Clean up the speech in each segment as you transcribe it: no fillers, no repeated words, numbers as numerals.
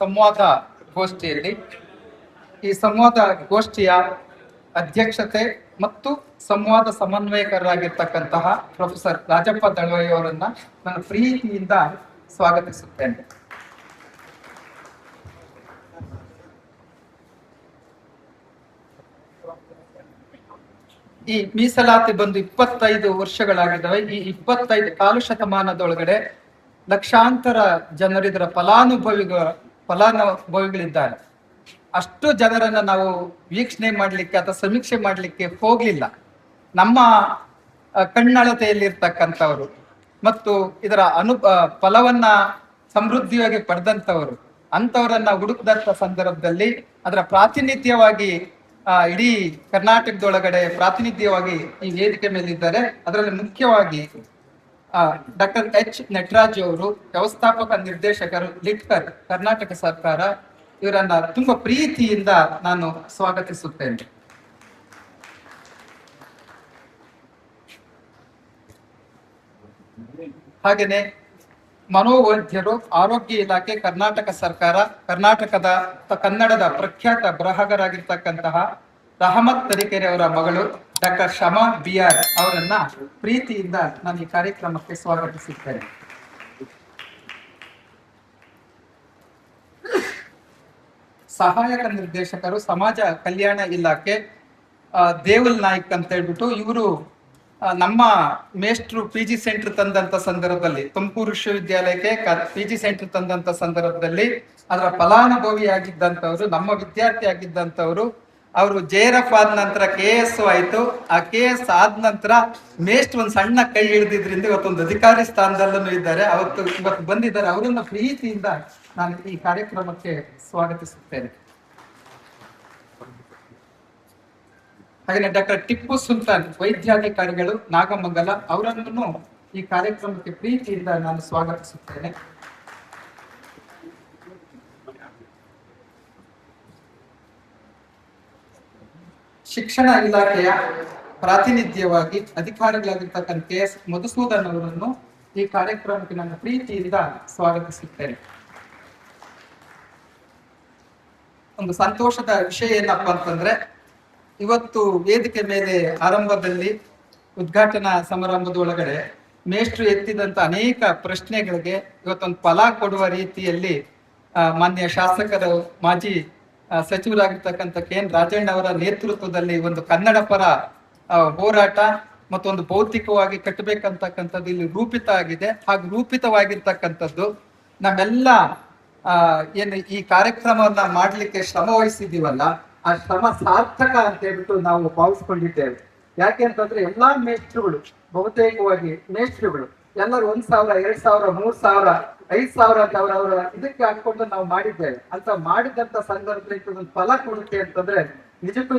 ಸಂವಾದ ಗೋಷ್ಠಿಯಲ್ಲಿ ಈ ಸಂವಾದ ಗೋಷ್ಠಿಯ ಅಧ್ಯಕ್ಷತೆ ಮತ್ತು ಸಂವಾದ ಸಮನ್ವಯಕರಾಗಿರ್ತಕ್ಕಂತಹ ಪ್ರೊಫೆಸರ್ ರಾಜಪ್ಪ ದಳವಾಯಿ ಅವರನ್ನ ನಾನು ಪ್ರೀತಿಯಿಂದ ಸ್ವಾಗತಿಸುತ್ತೇನೆ. ಈ ಮೀಸಲಾತಿ ಬಂದು 25 ವರ್ಷಗಳಾಗಿದ್ದಾವೆ. ಈ 25 ಕಾಲು ಶತಮಾನದೊಳಗಡೆ ಲಕ್ಷಾಂತರ ಜನರು ಇದರ ಫಲಾನುಭವಿಗಳಿದ್ದಾರೆ. ಅಷ್ಟು ಜನರನ್ನ ನಾವು ವೀಕ್ಷಣೆ ಮಾಡಲಿಕ್ಕೆ ಅಥವಾ ಸಮೀಕ್ಷೆ ಮಾಡಲಿಕ್ಕೆ ಹೋಗ್ಲಿಲ್ಲ. ನಮ್ಮ ಕಣ್ಣಳತೆಯಲ್ಲಿರ್ತಕ್ಕಂಥವ್ರು ಮತ್ತು ಇದರ ಫಲವನ್ನ ಸಮೃದ್ಧಿಯಾಗಿ ಪಡೆದಂಥವರು ಅಂಥವರನ್ನ ಹುಡುಕದಂತ ಸಂದರ್ಭದಲ್ಲಿ ಅದರ ಪ್ರಾತಿನಿಧ್ಯವಾಗಿ ಇಡೀ ಕರ್ನಾಟಕದೊಳಗಡೆ ಪ್ರಾತಿನಿಧ್ಯವಾಗಿ ಈ ವೇದಿಕೆ ಮೇಲಿದ್ದಾರೆ. ಅದರಲ್ಲಿ ಮುಖ್ಯವಾಗಿ ಡಾಕ್ಟರ್ ಎಚ್ ನಟರಾಜ್ ಅವರು, ವ್ಯವಸ್ಥಾಪಕ ನಿರ್ದೇಶಕರು, ಲಿಟ್ಕರ್, ಕರ್ನಾಟಕ ಸರ್ಕಾರ, ಇವರನ್ನ ತುಂಬಾ ಪ್ರೀತಿಯಿಂದ ನಾನು ಸ್ವಾಗತಿಸುತ್ತೇನೆ. ಹಾಗೇನೆ ಮನೋವೈದ್ಯರು, ಆರೋಗ್ಯ ಇಲಾಖೆ, ಕರ್ನಾಟಕ ಸರ್ಕಾರ, ಕನ್ನಡದ ಪ್ರಖ್ಯಾತ ಬರಹಗಾರರಾಗಿರ್ತಕ್ಕಂತಹ ರಹಮತ್ ತರೀಕೆರೆ ಅವರ ಮಗಳು ಡಾಕ್ಟರ್ ಶಮಾ ಬಿಆರ್ ಅವರನ್ನ ಪ್ರೀತಿಯಿಂದ ನಾನು ಈ ಕಾರ್ಯಕ್ರಮಕ್ಕೆ ಸ್ವಾಗತಿಸುತ್ತೇನೆ. ಸಹಾಯಕ ನಿರ್ದೇಶಕರು, ಸಮಾಜ ಕಲ್ಯಾಣ ಇಲಾಖೆ, ದೇವಲ್ ನಾಯ್ಕ್ ಅಂತ ಹೇಳ್ಬಿಟ್ಟು ಇವರು ನಮ್ಮ ಮೇಷ್ಟ್ರು PG ಸೆಂಟರ್ ತಂದಂತ ಸಂದರ್ಭದಲ್ಲಿ, ತುಮಕೂರು ವಿಶ್ವವಿದ್ಯಾಲಯಕ್ಕೆ PG ಸೆಂಟರ್ ತಂದಂತ ಸಂದರ್ಭದಲ್ಲಿ ಅದರ ಫಲಾನುಭವಿಯಾಗಿದ್ದಂಥವ್ರು, ನಮ್ಮ ವಿದ್ಯಾರ್ಥಿ ಆಗಿದ್ದಂಥವ್ರು. ಅವರು JRF ಆದ ನಂತರ KS ಆಯ್ತು. ಆ KS ಆದ ನಂತರ ಮೇಷ್ಟ್ರು ಒಂದು ಸಣ್ಣ ಕೈ ಹಿಡಿದಿದ್ರಿಂದ ಇವತ್ತೊಂದು ಅಧಿಕಾರಿ ಸ್ಥಾನದಲ್ಲೂ ಇದ್ದಾರೆ. ಇವತ್ತು ಬಂದಿದ್ದಾರೆ. ಅವರನ್ನ ಪ್ರೀತಿಯಿಂದ ನಾನು ಈ ಕಾರ್ಯಕ್ರಮಕ್ಕೆ ಸ್ವಾಗತಿಸುತ್ತೇನೆ. ಹಾಗೆ ಡಾಕ್ಟರ್ ಟಿಪ್ಪು ಸುಲ್ತಾನ್, ವೈದ್ಯಾಧಿಕಾರಿಗಳು, ನಾಗಮಂಗಲ, ಅವರನ್ನು ಈ ಕಾರ್ಯಕ್ರಮಕ್ಕೆ ಪ್ರೀತಿಯಿಂದ ನಾನು ಸ್ವಾಗತಿಸುತ್ತೇನೆ. ಶಿಕ್ಷಣ ಇಲಾಖೆಯ ಪ್ರಾತಿನಿಧ್ಯವಾಗಿ ಅಧಿಕಾರಿಗಳಾಗಿರ್ತಕ್ಕಂಥ KS ಮಧುಸೂದನ್ ಅವರನ್ನು ಈ ಕಾರ್ಯಕ್ರಮಕ್ಕೆ ನಾನು ಪ್ರೀತಿಯಿಂದ ಸ್ವಾಗತಿಸುತ್ತೇನೆ. ಒಂದು ಸಂತೋಷದ ವಿಷಯ ಏನಪ್ಪಾ ಅಂತಂದ್ರೆ, ಇವತ್ತು ವೇದಿಕೆ ಮೇಲೆ ಆರಂಭದಲ್ಲಿ ಉದ್ಘಾಟನಾ ಸಮಾರಂಭದೊಳಗಡೆ ಮೇಷ್ಟ್ರು ಎತ್ತಿದಂತ ಅನೇಕ ಪ್ರಶ್ನೆಗಳಿಗೆ ಇವತ್ತೊಂದು ಫಲ ಕೊಡುವ ರೀತಿಯಲ್ಲಿ ಮಾನ್ಯ ಶಾಸಕರು, ಮಾಜಿ ಸಚಿವರಾಗಿರ್ತಕ್ಕಂಥ KN ರಾಜಣ್ಣ ಅವರ ನೇತೃತ್ವದಲ್ಲಿ ಒಂದು ಕನ್ನಡ ಪರ ಹೋರಾಟ ಮತ್ತೊಂದು ಭೌತಿಕವಾಗಿ ಕಟ್ಟಬೇಕಂತಕ್ಕಂಥದ್ದು ಇಲ್ಲಿ ರೂಪಿತ ಆಗಿದೆ. ಹಾಗೂ ರೂಪಿತವಾಗಿರ್ತಕ್ಕಂಥದ್ದು ನಮ್ಮೆಲ್ಲ ಏನು ಈ ಕಾರ್ಯಕ್ರಮವನ್ನ ಮಾಡ್ಲಿಕ್ಕೆ ಶ್ರಮ ವಹಿಸಿದೀವಲ್ಲ, ಆ ಶ್ರಮ ಸಾರ್ಥಕ ಅಂತ ಹೇಳ್ಬಿಟ್ಟು ನಾವು ಭಾವಿಸ್ಕೊಂಡಿದ್ದೇವೆ. ಯಾಕೆ ಅಂತಂದ್ರೆ ಎಲ್ಲಾ ಮೇಷ್ಟ್ರುಗಳು, ಬಹುತೇಕವಾಗಿ ಮೇಷ್ಟ್ರುಗಳು ಎಲ್ಲರೂ 1,000, 2,000, 3,000, 5,000 ಅಂತ ಅವರವರ ಇದಕ್ಕೆ ಹಾಕೊಂಡು ನಾವು ಮಾಡಿದ್ದೇವೆ. ಅಂತ ಮಾಡಿದಂತ ಸಂದರ್ಭದಲ್ಲಿ ಒಂದು ಫಲ ಕೊಡುತ್ತೆ ಅಂತಂದ್ರೆ ನಿಜಕ್ಕೂ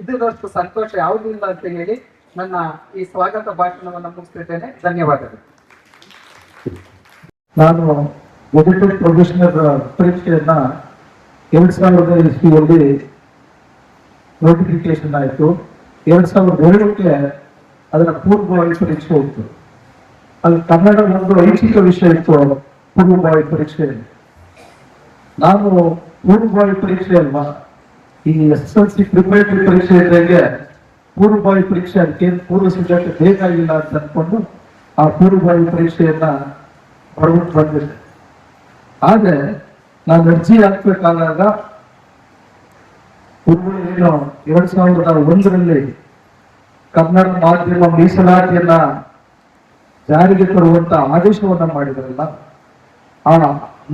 ಇದರಷ್ಟು ಸಂತೋಷ ಯಾವುದೂ ಇಲ್ಲ ಅಂತ ಹೇಳಿ ನನ್ನ ಈ ಸ್ವಾಗತ ಭಾಷಣವನ್ನು ಮುಗಿಸ್ತಿದ್ದೇನೆ. ಧನ್ಯವಾದಗಳು. ನಾನು ಎಡಿಟೆಡ್ ಪ್ರೊಫೆಷನಲ್ ಪರೀಕ್ಷೆಯನ್ನ 2000 ಇಸ್ವಿಯಲ್ಲಿ ನೋಟಿಫಿಕೇಶನ್ ಆಯಿತು. 2002ಕ್ಕೆ ಅದರ ಪೂರ್ವಭಾವಿ ಪರೀಕ್ಷೆ ಇತ್ತು. ಅದು ಕನ್ನಡ ಒಂದು ಐಚ್ಛಿಕ ವಿಷಯ ಇತ್ತು ಪೂರ್ವಭಾವಿ ಪರೀಕ್ಷೆಯಲ್ಲಿ. ನಾನು ಪೂರ್ವಭಾವಿ ಪರೀಕ್ಷೆ ಅಲ್ವಾ, ಈ SSLC ಪ್ರಿಪರೇಟರಿ ಪರೀಕ್ಷೆ ಇದ್ದಂಗೆ ಪೂರ್ವಭಾವಿ ಪರೀಕ್ಷೆ ಅದಕ್ಕೆ ಪೂರ್ವ ಸಿದ್ಧತೆ ಬೇಕಾಗಿಲ್ಲ ಅಂತ ಅನ್ಕೊಂಡು ಆ ಪೂರ್ವಭಾವಿ ಪರೀಕ್ಷೆಯನ್ನ ಬರೆದು ಬಂದಿದ್ದೆ. ಆದ್ರೆ ನಾನು ಅರ್ಜಿ ಹಾಕ್ಬೇಕಾದಾಗ ಏನು 2001ರಲ್ಲಿ ಕನ್ನಡ ಮಾಧ್ಯಮ ಮೀಸಲಾತಿಯನ್ನ ಜಾರಿಗೆ ತರುವಂತ ಆದೇಶವನ್ನ ಮಾಡಿದ್ರಲ್ಲ, ಆ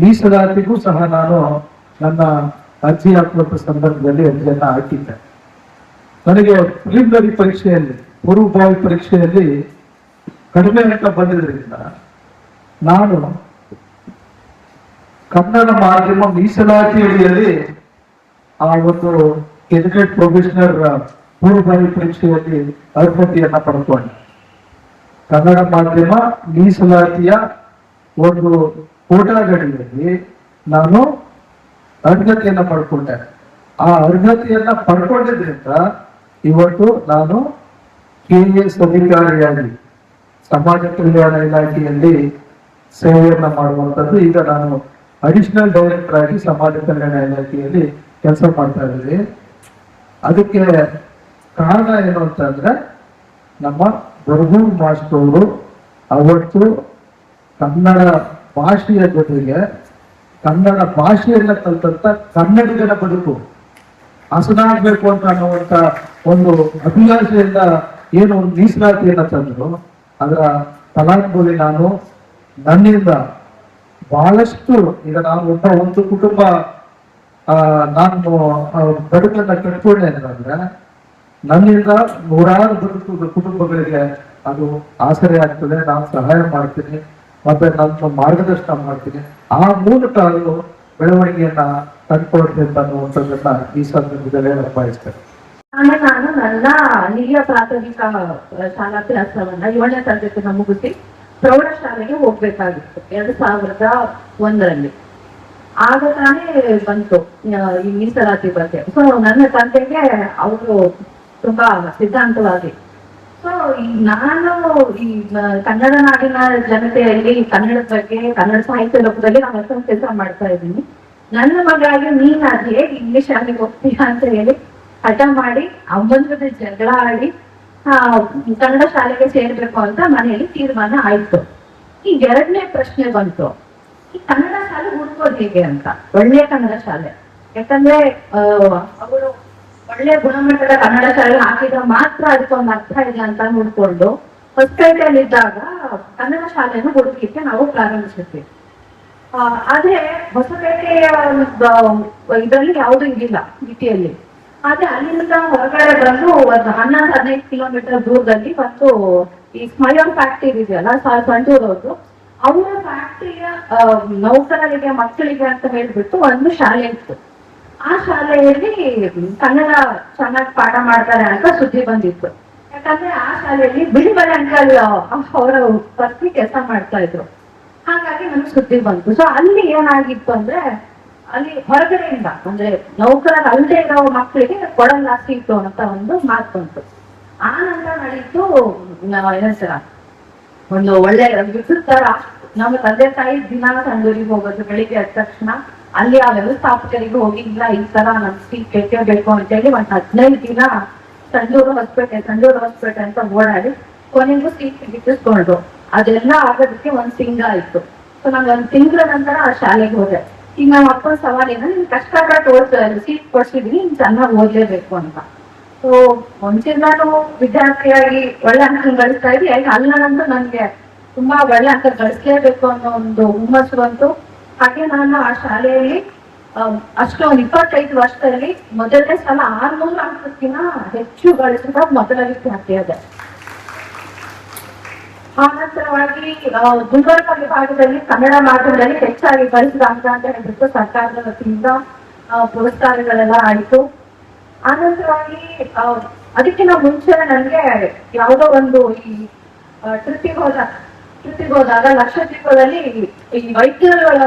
ಮೀಸಲಾತಿಗೂ ಸಹ ನಾನು ನನ್ನ ಅರ್ಜಿ ಹಾಕುವಂತ ಸಂದರ್ಭದಲ್ಲಿ ಅರ್ಜಿಯನ್ನ ಹಾಕಿದ್ದೆ. ನನಗೆ ಪ್ರಿಲಿಮಿನರಿ ಪರೀಕ್ಷೆಯಲ್ಲಿ, ಪೂರ್ವಭಾವಿ ಪರೀಕ್ಷೆಯಲ್ಲಿ ಕಡಿಮೆ ಅಂಕ ಬಂದಿದ್ರಿಂದ ನಾನು ಕನ್ನಡ ಮಾಧ್ಯಮ ಮೀಸಲಾತಿ ಅಡಿಯಲ್ಲಿ ಆ ಒಂದು ಎಜುಕೇಟ್ ಪ್ರೊಫೆಷನಲ್ ಪೂರ್ವಭಾವಿ ಪರೀಕ್ಷೆಯಲ್ಲಿ ಅರ್ಹತೆಯನ್ನ ಪಡ್ಕೊಂಡೆ. ಕನ್ನಡ ಮಾಧ್ಯಮ ಮೀಸಲಾತಿಯ ಒಂದು ಕೋಟಾಗಡಿಯಲ್ಲಿ ನಾನು ಅರ್ಹತೆಯನ್ನ ಪಡ್ಕೊಂಡೆ. ಆ ಅರ್ಹತೆಯನ್ನ ಪಡ್ಕೊಂಡಿದ್ರಿಂದ ಇವತ್ತು ನಾನು KS ಅಧಿಕಾರಿಯಾಗಿ ಸಮಾಜ ಕಲ್ಯಾಣ ಇಲಾಖೆಯಲ್ಲಿ ಸೇವೆಯನ್ನ ಮಾಡುವಂಥದ್ದು. ಈಗ ನಾನು ಅಡಿಷನಲ್ ಡೈರೆಕ್ಟರ್ ಆಗಿ ಸಮಾಜ ಕಲ್ಯಾಣ ಇಲಾಖೆಯಲ್ಲಿ ಕೆಲಸ ಮಾಡ್ತಾ ಇದ್ದೀವಿ. ಅದಕ್ಕೆ ಕಾರಣ ಏನು ಅಂತಂದ್ರೆ ನಮ್ಮ ಬರಗೂರು ಮಾಸ್ಟರ್ ಅವತ್ತು ಕನ್ನಡ ಭಾಷೆಯ ಜೊತೆಗೆ ಕನ್ನಡ ಭಾಷೆಯನ್ನ ಕಲಿತಂತ ಕನ್ನಡಿಗರ ಬದುಕು ಹಸನಾಗ್ಬೇಕು ಅಂತ ಅನ್ನುವಂತ ಒಂದು ಅಭಿಲಾಷೆಯಿಂದ ಏನು ಒಂದು ಮೀಸಲಾತಿಯನ್ನ ತಂದ್ರು, ಅದರ ಫಲಾನುಭವಿ ನಾನು. ನನ್ನಿಂದ ಬಹಳಷ್ಟು ಈಗ ನಾನು ಒಂದು ಕುಟುಂಬ ನಾನು ಬದುಕನ್ನ ಕಟ್ಕೊಂಡೆ ಅಂದ್ರೆ ನನ್ನಿಂದ ನೂರಾರು ಕುಟುಂಬಗಳಿಗೆ ಅದು ಆಸರೆ ಆಗ್ತದೆ. ನಾನು ಸಹಾಯ ಮಾಡ್ತೀನಿ, ಮತ್ತೆ ನನ್ನ ಮಾರ್ಗದರ್ಶನ ಮಾಡ್ತೀನಿ. ಆ ಮೂಲಕ ಅದು ಬೆಳವಣಿಗೆಯನ್ನ ತಂದ್ಕೊಳ್ತೇನೆ ಅಂತ ಅನ್ನುವಂಥದ್ದನ್ನ ಈ ಸಂದರ್ಭದಲ್ಲಿ ಬಯಸ್ತೇನೆ. ನಾನು ನನ್ನ ಹಿರಿಯ ಪ್ರಾಥಮಿಕ ಶಾಲಾಭ್ಯಾಸವನ್ನ 7ನೇ ತರಗತಿನ ಮುಗಿಸಿ ಪ್ರೌಢಶಾಲೆಗೆ ಹೋಗ್ಬೇಕಾಗಿತ್ತು 2001ರಲ್ಲಿ. ಆಗ ತಾನೇ ಬಂತು ಈ ಮೀಸಲಾತಿ ಬಗ್ಗೆ. ಸೊ ನನ್ನ ತಂದೆಗೆ ಅವರು ತುಂಬಾ ಸಿದ್ಧಾಂತವಾಗಿ, ಸೊ ನಾನು ಈ ಕನ್ನಡ ನಾಡಿನ ಜನತೆಯಲ್ಲಿ ಕನ್ನಡದ ಬಗ್ಗೆ, ಕನ್ನಡ ಸಾಹಿತ್ಯ ಲೋಕದಲ್ಲಿ ನಾನು ಅಷ್ಟೊಂದು ಕೆಲಸ ಮಾಡ್ತಾ ಇದ್ದೀನಿ. ನನ್ನ ಮಗಾಗಿ ನೀನ್ ಅದೇ ಇಂಗ್ಲಿಷ್ ಶಾಲೆಗೆ ಹೋಗ್ತೀಯಾ ಅಂತ ಹೇಳಿ ಹಠ ಮಾಡಿ ಅಮ್ಮನ ಜೊತೆ ಜಗಳ ಆಡಿ ಕನ್ನಡ ಶಾಲೆಗೆ ಸೇರ್ಬೇಕು ಅಂತ ಮನೆಯಲ್ಲಿ ತೀರ್ಮಾನ ಆಯ್ತು. ಈ 2ನೇ ಪ್ರಶ್ನೆ ಬಂತು, ಈ ಕನ್ನಡ ಶಾಲೆ ಹುಡ್ಕೋದು ಹೇಗೆ ಅಂತ. ಒಳ್ಳೆಯ ಕನ್ನಡ ಶಾಲೆ, ಯಾಕಂದ್ರೆ ಅವರು ಒಳ್ಳೆ ಗುಣಮಟ್ಟದ ಕನ್ನಡ ಶಾಲೆ ಹಾಕಿದ್ರೆ ಮಾತ್ರ ಅದಕ್ಕೊಂದು ಅರ್ಥ ಇದೆ ಅಂತ ಹುಡ್ಕೊಂಡು ಹೊಸಪೇಟೆಯಲ್ಲಿ ಇದ್ದಾಗ ಕನ್ನಡ ಶಾಲೆಯನ್ನು ಹುಡುಕ್ಲಿಕ್ಕೆ ನಾವು ಪ್ರಾರಂಭಿಸಿದ್ವಿ. ಆದ್ರೆ ಹೊಸಪೇಟೆಯ ಇದರಲ್ಲಿ ಯಾವುದು ಇದಿಲ್ಲ ಸಿಟಿಯಲ್ಲಿ. ಆದ್ರೆ ಅಲ್ಲಿಂದ ಹೊರಗಡೆ ಬಂದು ಒಂದು 11-15 ಕಿಲೋಮೀಟರ್ ದೂರದಲ್ಲಿ ಮತ್ತು ಈ ಸ್ಮೈಲ್ ಫ್ಯಾಕ್ಟರಿ ಇದೆಯಲ್ಲ ಸಂಡೂರವ್ರದ್ದು, ಅವರ ಫ್ಯಾಕ್ಟರಿಯ ನೌಕರರಿಗೆ ಮಕ್ಕಳಿಗೆ ಅಂತ ಹೇಳ್ಬಿಟ್ಟು ಒಂದು ಶಾಲೆ ಇತ್ತು. ಆ ಶಾಲೆಯಲ್ಲಿ ಕನ್ನಡ ಚೆನ್ನಾಗಿ ಪಾಠ ಮಾಡ್ತಾರೆ ಅಂತ ಸುದ್ದಿ ಬಂದಿತ್ತು. ಯಾಕಂದ್ರೆ ಆ ಶಾಲೆಯಲ್ಲಿ ಬಿಳಿಮಲೆ ಅಂಕಲ್ ಅವರ ಪತ್ನಿ ಕೆಲಸ ಮಾಡ್ತಾ ಇದ್ರು. ಹಾಗಾಗಿ ನಮ್ಗೆ ಸುದ್ದಿ ಬಂತು. ಸೊ ಅಲ್ಲಿ ಏನಾಗಿತ್ತು ಅಂದ್ರೆ, ಅಲ್ಲಿ ಹೊರಗಡೆಯಿಂದ ಅಂದ್ರೆ ನೌಕರರು ಅಲ್ಲದೆ ಇರೋ ಮಕ್ಕಳಿಗೆ ಕೊಡಲ್ಲ ಸೀಟು ಅಂತ ಒಂದು ಮಾತು ಬಂತು. ಆ ನಂತರ ನಡೀತು ಏನಂತಾರ ಒಂದು ಒಳ್ಳೆ ವಿಚಿತ್ರ. ನಮ್ಮ ತಂದೆ ತಾಯಿ ದಿನ ಸಂಡೂರಿಗೆ ಹೋಗೋದು, ಬೆಳಿಗ್ಗೆ ಎದ್ದ ತಕ್ಷಣ ಅಲ್ಲಿ ಆ ವ್ಯವಸ್ಥಾಪಕರಿಗೆ ಹೋಗಿ ಇಲ್ಲ ಈ ತರ ನಮ್ ಸೀಟ್ ಬೇಕು ಅಂತ ಹೇಳಿ ಒಂದ್ 15 ದಿನ ಸಂಡೂರು ಹೊಸಪೇಟೆ ಅಂತ ಓಡಾಡಿ ಕೊನೆಗೂ ಸೀಟ್ ಗಿಟ್ಟಿಸ್ಕೊಂಡ್ರು. ಅದೆಲ್ಲ ಆಗೋದಕ್ಕೆ 1 ತಿಂಗಳ ಆಯ್ತು. ಸೊ ನಾನು 1 ತಿಂಗಳ ನಂತರ ಆ ಶಾಲೆಗೆ ಹೋದೆ. ಈಗ ನಮ್ಮ ಅಪ್ಪನ ಸವಾಲಿನ ನಿನ್ ಕಷ್ಟಪಟ್ಟು ಸೀಟ್ ಕೊಡ್ಸಿದೀನಿ, ನೀನ್ ಚೆನ್ನಾಗಿ ಓದ್ಲೇಬೇಕು ಅಂತ. ಸೊ ಮುಂಚೆ ನಾನು ವಿದ್ಯಾರ್ಥಿಯಾಗಿ ಒಳ್ಳೆ ಅಂಕ ಗಳಿಸ್ತಾ ಇದ್ದೆ. ಅಲ್ಲಂತೂ ನನ್ಗೆ ತುಂಬಾ ಒಳ್ಳೆ ಅಂಕ ಗಳಿಸ್ಲೇಬೇಕು ಅನ್ನೋ ಒಂದು ಹುಮ್ಮಸ್ಸು ಬಂತು. ಹಾಗೆ ನಾನು ಆ ಶಾಲೆಯಲ್ಲಿ ಅಷ್ಟೊಂದು 25 ವರ್ಷದಲ್ಲಿ ಮೊದಲನೇ ಸಲ 600 ಅಂಕಕ್ಕಿಂತ ಹೆಚ್ಚು ಗಳಿಸಿದ ಮೊದಲ ವಿದ್ಯಾರ್ಥಿ ಅದೇ. ಆನಂತರವಾಗಿ ಗುಲ್ಬರ್ಗ ವಿಭಾಗದಲ್ಲಿ ಕನ್ನಡ ಮಾಧ್ಯಮದಲ್ಲಿ ಹೆಚ್ಚಾಗಿ ಗಳಿಸಿದ ಅಂಕ ಅಂತ ಹೇಳ್ಬಿಟ್ಟು ಸರ್ಕಾರದ ವತಿಯಿಂದ ಪುರಸ್ಕಾರಗಳೆಲ್ಲ ಆಯಿತು. ಆನಂತರವಾಗಿ ಅದಕ್ಕಿಂತ ಮುಂಚೆ ನನಗೆ ಯಾವುದೋ ಒಂದು ಈ ಟ್ರಿಪ್ಪಿಗೆ ಹೋದಾಗ ಲಕ್ಷದ್ವೀಪದಲ್ಲಿ ಈ ವೈದ್ಯರುಗಳ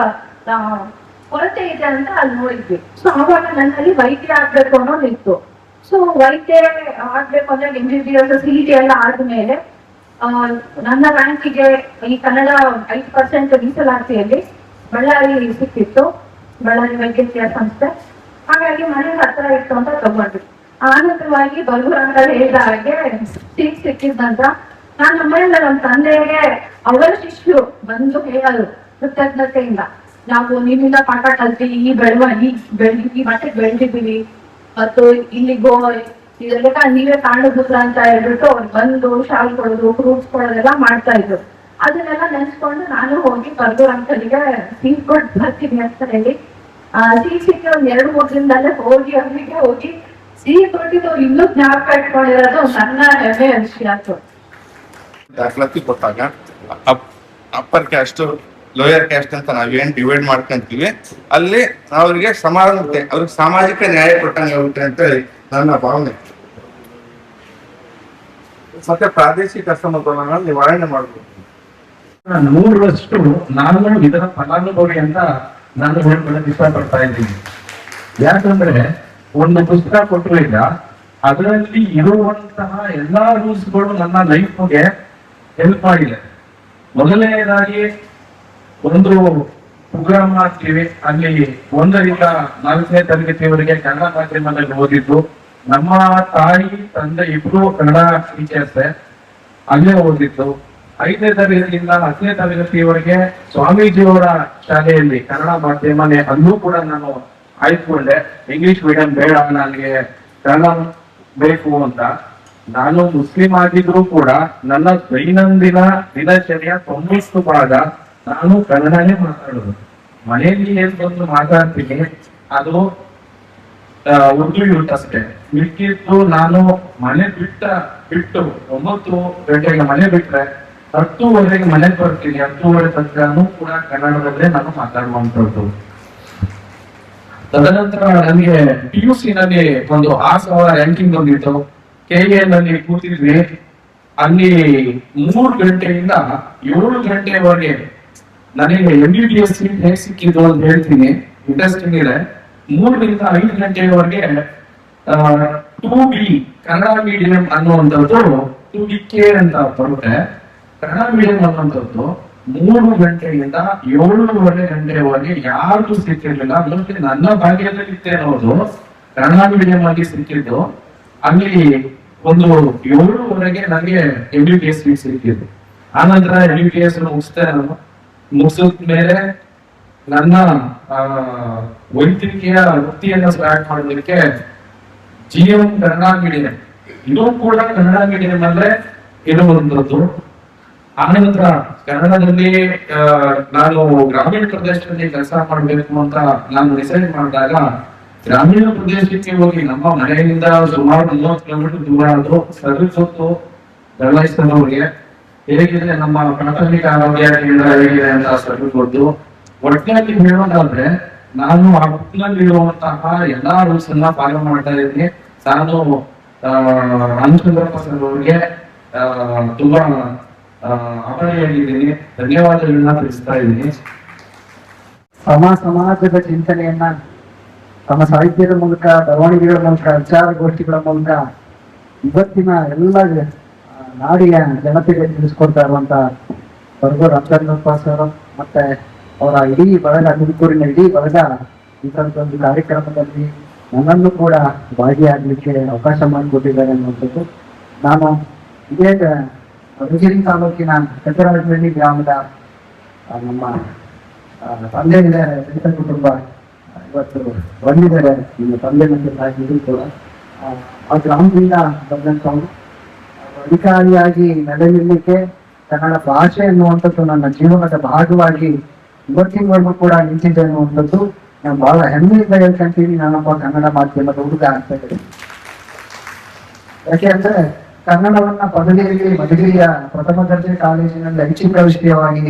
ಕೊರತೆ ಇದೆ ಅಂತ ಅಲ್ಲಿ ನೋಡಿದ್ವಿ. ಸೊ ಆವಾಗ ನನ್ನಲ್ಲಿ ವೈದ್ಯ ಆಗ್ಬೇಕು ಅನ್ನೋದು ಇತ್ತು. ಸೊ ವೈದ್ಯ ಆಗ್ಬೇಕು ಅಂದ್ರೆ MBBS CET ಎಲ್ಲ ಆದ್ಮೇಲೆ ನನ್ನ ರ್ಯಾಂಕಿಗೆ ಈ ಕನ್ನಡ 5% ಮೀಸಲಾತಿಯಲ್ಲಿ ಬಳ್ಳಾರಿ ಸಿಕ್ಕಿತ್ತು, ಬಳ್ಳಾರಿ ವೈದ್ಯಕೀಯ ಸಂಸ್ಥೆ. ಹಾಗಾಗಿ ಮನೆ ಹತ್ರ ಇತ್ತು ಅಂತ ತಗೊಂಡ್ವಿ. ಆನಂತರವಾಗಿ ಬಲೂರಂಗಲ್ಲಿ ಹೇಳಿದ ಹಾಗೆ ಸೀಟ್ ಸಿಕ್ಕಿದ್ದಂತ ನಾನು ನಮ್ಮನೆಯಿಂದ ನಮ್ಮ ತಂದೆಗೆ ಅವರ ಶಿಷ್ಯರು ಬಂದು ಹೇಳಲು ಕೃತಜ್ಞತೆಯಿಂದ, ನಾವು ನಿಮ್ಮಿಂದ ಪಾಠ ಕಲ್ತಿ ಈ ಮಟ್ಟಕ್ಕೆ ಬೆಳೆದಿದ್ದೀವಿ ಮತ್ತು ಇಲ್ಲಿಗೋ ಇದೆಲ್ಲ ನೀವೇ ಕಾಣಬಹುದು ಅಂತ ಹೇಳ್ಬಿಟ್ಟು ಅವ್ರು ಬಂದು ಶಾಲ್ ಕೊಡೋದು, ಫ್ರೂಟ್ಸ್ ಕೊಡೋದೆಲ್ಲ ಮಾಡ್ತಾ ಇದ್ರು. ಅದನ್ನೆಲ್ಲ ನೆನ್ಸ್ಕೊಂಡು ನಾನು ಹೋಗಿ ಬರ್ದೂರ್ ಅಂಕಲಿಗೆ ಸೀಟ್ ಕೊಟ್ಟು ಬರ್ತೀನಿ ಅಂತ ಹೇಳಿ ಸೀಟ್ ಸಿಕ್ಕಿ 2-3 ದಿನದಲ್ಲೇ ಅವರಿಗೆ ಹೋಗಿ ಸೀಟ್ ಕೊಟ್ಟಿದ್ದು ಅವ್ರು ಇನ್ನೂ ಜ್ಞಾಪಕ ಇಟ್ಕೊಂಡಿರೋದು ನನ್ನ ಹೆಮ್ಮೆಯ ವಿಷಯ ಆಯ್ತು. ದಾಖಲಾತಿ ಕೊಟ್ಟಾಗ ಅಪ್ಪರ್ ಕ್ಯಾಸ್ಟ್ ಲೋಯರ್ ಕ್ಯಾಸ್ಟ್ ಅಂತ ನಾವೇನ್ ಡಿವೈಡ್ ಮಾಡ್ಕೊಂತೀವಿ, ಅಲ್ಲಿ ಅವ್ರಿಗೆ ಸಮಾನತೆ, ಅವ್ರಿಗೆ ಸಾಮಾಜಿಕ ನ್ಯಾಯ ಕೊಟ್ಟಂಗೆ ಹೋಗುತ್ತೆ ಅಂತ ನನ್ನ ಭಾವನೆ. ಮತ್ತೆ ಪ್ರಾದೇಶಿಕ ಅಸಮತೋಲನ ನಿವಾರಣೆ ಮಾಡಬಹುದು. 100ರಷ್ಟು ನಾನು ಇದರ ಫಲಾನುಭವಿ ಅಂತ ನಾನು ಹೇಳ್ಕೊಳ್ಳೋಕೆ ಇಷ್ಟಪಡ್ತಾ ಇದ್ದೀನಿ. ಯಾಕಂದ್ರೆ ಒಂದು ಪುಸ್ತಕ ಕೊಟ್ಟರು ಈಗ ಅದರಲ್ಲಿ ಇರುವಂತಹ ಎಲ್ಲಾ ರೂಲ್ಸ್ಗಳು ನನ್ನ ಲೈಫ್ಗೆ ಹೆಲ್ಪ್ ಆಗಿದೆ. ಮೊದಲನೇದಾಗಿ ಒಂದು ಪ್ರೋಗ್ರಾಮ್ ಮಾಡ್ತೀವಿ. ಅಲ್ಲಿ 1ರಿಂದ 4ನೇ ತರಗತಿಯವರೆಗೆ ಕನ್ನಡ ಮಾಧ್ಯಮದಲ್ಲಿ ಓದಿದ್ದು. ನಮ್ಮ ತಾಯಿ ತಂದೆ ಇಬ್ರು ಕನ್ನಡ ಟೀಚರ್ಸ್, ಅಲ್ಲೇ ಓದಿದ್ದು. 5ನೇ ತರಗತಿಯಿಂದ 10ನೇ ತರಗತಿಯವರೆಗೆ ಸ್ವಾಮೀಜಿಯವರ ಶಾಲೆಯಲ್ಲಿ ಕನ್ನಡ ಮಾಧ್ಯಮನೇ, ಅಲ್ಲೂ ಕೂಡ ನಾನು ಆಯ್ದುಕೊಂಡೆ. ಇಂಗ್ಲಿಷ್ ಮೀಡಿಯಂ ಬೇಡ, ನನಗೆ ಕನ್ನಡ ಬೇಕು ಅಂತ. ನಾನು ಮುಸ್ಲಿಂ ಆಗಿದ್ರು ಕೂಡ ನನ್ನ ದೈನಂದಿನ ದಿನಚರ್ಯ 90 ಭಾಗ ನಾನು ಕನ್ನಡನೇ ಮಾತಾಡೋದು. ಮನೆಯಲ್ಲಿ ಏನ್ ಬಂದು ಮಾತಾಡ್ತೀನಿ ಅದು ಉರ್ದು ಇರುತ್ತಷ್ಟೇ. ಮಿಕ್ಕಿದ್ದು ನಾನು ಮನೆ ಬಿಟ್ಟು 9 ಗಂಟೆಗೆ ಮನೆ ಬಿಟ್ರೆ 10ವರೆಗೆ ಮನೆಗೆ ಬರ್ತೀನಿ. 10ವರೆ ತನಕನೂ ಕೂಡ ಕನ್ನಡದಲ್ಲೇ ನಾನು ಮಾತಾಡುವಂತದ್ದು. ತದನಂತರ ನನಗೆ PUC ನಲ್ಲಿ ಒಂದು 6000 ರ್ಯಾಂಕಿಂಗ್ ಬಂದಿತ್ತು. KA ನಲ್ಲಿ ಕೂತಿದ್ವಿ. ಅಲ್ಲಿ 3 ಗಂಟೆಯಿಂದ 7 ಗಂಟೆವರೆಗೆ ನನಗೆ MBBS ಸೀಟ್ ಹೇಗೆ ಸಿಕ್ಕಿದ್ದು ಅಂತ ಹೇಳ್ತೀನಿ. ಇಂಟ್ರೆಸ್ಟಿಂಗ್ ಇದೆ. 3ರಿಂದ 5 ಗಂಟೆವರೆಗೆ 2B ಕನ್ನಡ ಮೀಡಿಯಂ ಅನ್ನುವಂಥದ್ದು 2BK ಅಂತ ಬರುತ್ತೆ. ಕನ್ನಡ ಮೀಡಿಯಂ ಅನ್ನುವಂಥದ್ದು 3 ಗಂಟೆಯಿಂದ 7:30 ಗಂಟೆವರೆಗೆ ಯಾರಿಗೂ ಸಿಕ್ಕಿರ್ಲಿಲ್ಲ. ಅದಕ್ಕೆ ನನ್ನ ಭಾಗ್ಯದಲ್ಲಿ ಇತ್ತೇ ಅನ್ನೋದು ಕನ್ನಡ ಮೀಡಿಯಂ ಆಗಿ ಸಿಕ್ಕಿದ್ದು. ಅಲ್ಲಿ ಒಂದು 7:30ಗೆ ನನಗೆ MBBS ಸೀಟ್ ಸಿಕ್ಕಿದ್ದು. ಆನಂತರ MBBS ಮುಗಿಸ್ದೆ. ನಾನು ಮುಗಿಸಿದ ಮೇಲೆ ನನ್ನ ವೈದ್ಯಕೀಯ ವೃತ್ತಿಯನ್ನ ಸ್ಟಾರ್ಟ್ ಮಾಡೋದಕ್ಕೆ GM ಕನ್ನಡ ಮೀಡಿಯಂ, ಇದು ಕೂಡ ಕನ್ನಡ ಮೀಡಿಯಂ ಅಲ್ಲೇ ಇರುವಂತದ್ದು. ಆನಂತರ ಕನ್ನಡದಲ್ಲಿ ನಾನು ಗ್ರಾಮೀಣ ಪ್ರದೇಶದಲ್ಲಿ ಕೆಲಸ ಮಾಡ್ಬೇಕು ಅಂತ ನಾನು ಡಿಸೈಡ್ ಮಾಡಿದಾಗ ಗ್ರಾಮೀಣ ಪ್ರದೇಶಕ್ಕೆ ಹೋಗಿ ನಮ್ಮ ಮನೆಯಿಂದ ಸುಮಾರು 30 ಕಿಲೋಮೀಟರ್ ದೂರ ಆದ್ರು ಸರ್ವಿಸ್ ಹೊತ್ತು ನಿರ್ವಹಿಸಿದವರಿಗೆ ಹೇಗಿದೆ ನಮ್ಮ ಪ್ರಾಥಮಿಕ ಆರೋಗ್ಯ ಕೇಂದ್ರ ಹೇಗಿದೆ ಅಂತ ಸರ್ವಿಸ್ ಹೊತ್ತು. ಒಟ್ಟಿನಲ್ಲಿ ಹೇಳೋದಾದ್ರೆ ನಾನು ಆ ಬುಕ್ನಲ್ಲಿರುವಂತಹ ಎಲ್ಲಾ ರೂಲ್ಸ್ ಅನ್ನ ಫಾಲೋ ಮಾಡ್ತಾ ಇದ್ದೀನಿ. ನಾನು ರಾಮಚಂದ್ರಪ್ಪ ಸರ್ ಅವರಿಗೆ ತುಂಬಾ ಆಭಾರಿಯಾಗಿದ್ದೀನಿ. ಧನ್ಯವಾದಗಳನ್ನ ತಿಳಿಸ್ತಾ ಇದ್ದೀನಿ. ಸಮಾಜದ ಚಿಂತನೆಯನ್ನ ತಮ್ಮ ಸಾಹಿತ್ಯದ ಮೂಲಕ, ಬರವಣಿಗೆಗಳ ಮೂಲಕ, ವಿಚಾರಗೋಷ್ಠಿಗಳ ಮೂಲಕ ಇವತ್ತಿನ ಎಲ್ಲ ನಾಡಿನ ಜನತೆಗೆ ತಿಳಿಸ್ಕೊಡ್ತಾ ಇರುವಂತ ಬರ್ಗೋ ರಾಮಚಂದ್ರಪ್ಪ ಸರ್ ಮತ್ತೆ ಅವರ ಇಡೀ ಬಳಗ, ತುಮಕೂರಿನ ಇಡೀ ಬಳಗ ಇಂಥದ್ದೊಂದು ಕಾರ್ಯಕ್ರಮದಲ್ಲಿ ನನ್ನನ್ನು ಕೂಡ ಭಾಗಿಯಾಗಲಿಕ್ಕೆ ಅವಕಾಶ ಮಾಡಿಕೊಟ್ಟಿದ್ದಾರೆ ಅನ್ನುವಂಥದ್ದು. ನಾನು ಇದೇ ಉಜಿರೆ ತಾಲೂಕಿನ ಕಟ್ಟರಾಜಹಳ್ಳಿ ಗ್ರಾಮದ ನಮ್ಮ ತಂದೆ ಇದ್ದಾರೆ, ರೈತ ಕುಟುಂಬ ಇವತ್ತು ಬಂದಿದ್ದಾರೆ. ನಿಮ್ಮ ತಂದೆ ಮತ್ತು ತಾಯಿಗೂ ಕೂಡ ಆ ಗ್ರಾಮದಿಂದ ಬಂದಂಥವ್ರು. ಅಧಿಕಾರಿಯಾಗಿ ನಡೆಯಲಿಕ್ಕೆ ಕನ್ನಡ ಭಾಷೆ ಅನ್ನುವಂಥದ್ದು ನನ್ನ ಜೀವನದ ಭಾಗವಾಗಿ ಇವತ್ತಿನವರೆಗೂ ಕೂಡ ನಿಂತಿದೆ ಅನ್ನುವಂಥದ್ದು ನಾನು ಬಹಳ ಹೆಮ್ಮೆಯಿಂದ ಹೇಳ್ಕೊಂತೀನಿ. ನಾನೊಬ್ಬ ಕನ್ನಡ ಮಾಧ್ಯಮದ ಹುಡುಗ ಅಂತ ಹೇಳಿ. ಯಾಕೆಂದ್ರೆ ಕನ್ನಡವನ್ನ ಪದವಿಯಲ್ಲಿ ಮಧುಗಿರಿಯ ಪ್ರಥಮ ದರ್ಜೆ ಕಾಲೇಜಿನಲ್ಲಿ ಐಚ್ಛಿಕ ವಿಷಯವಾಗಿ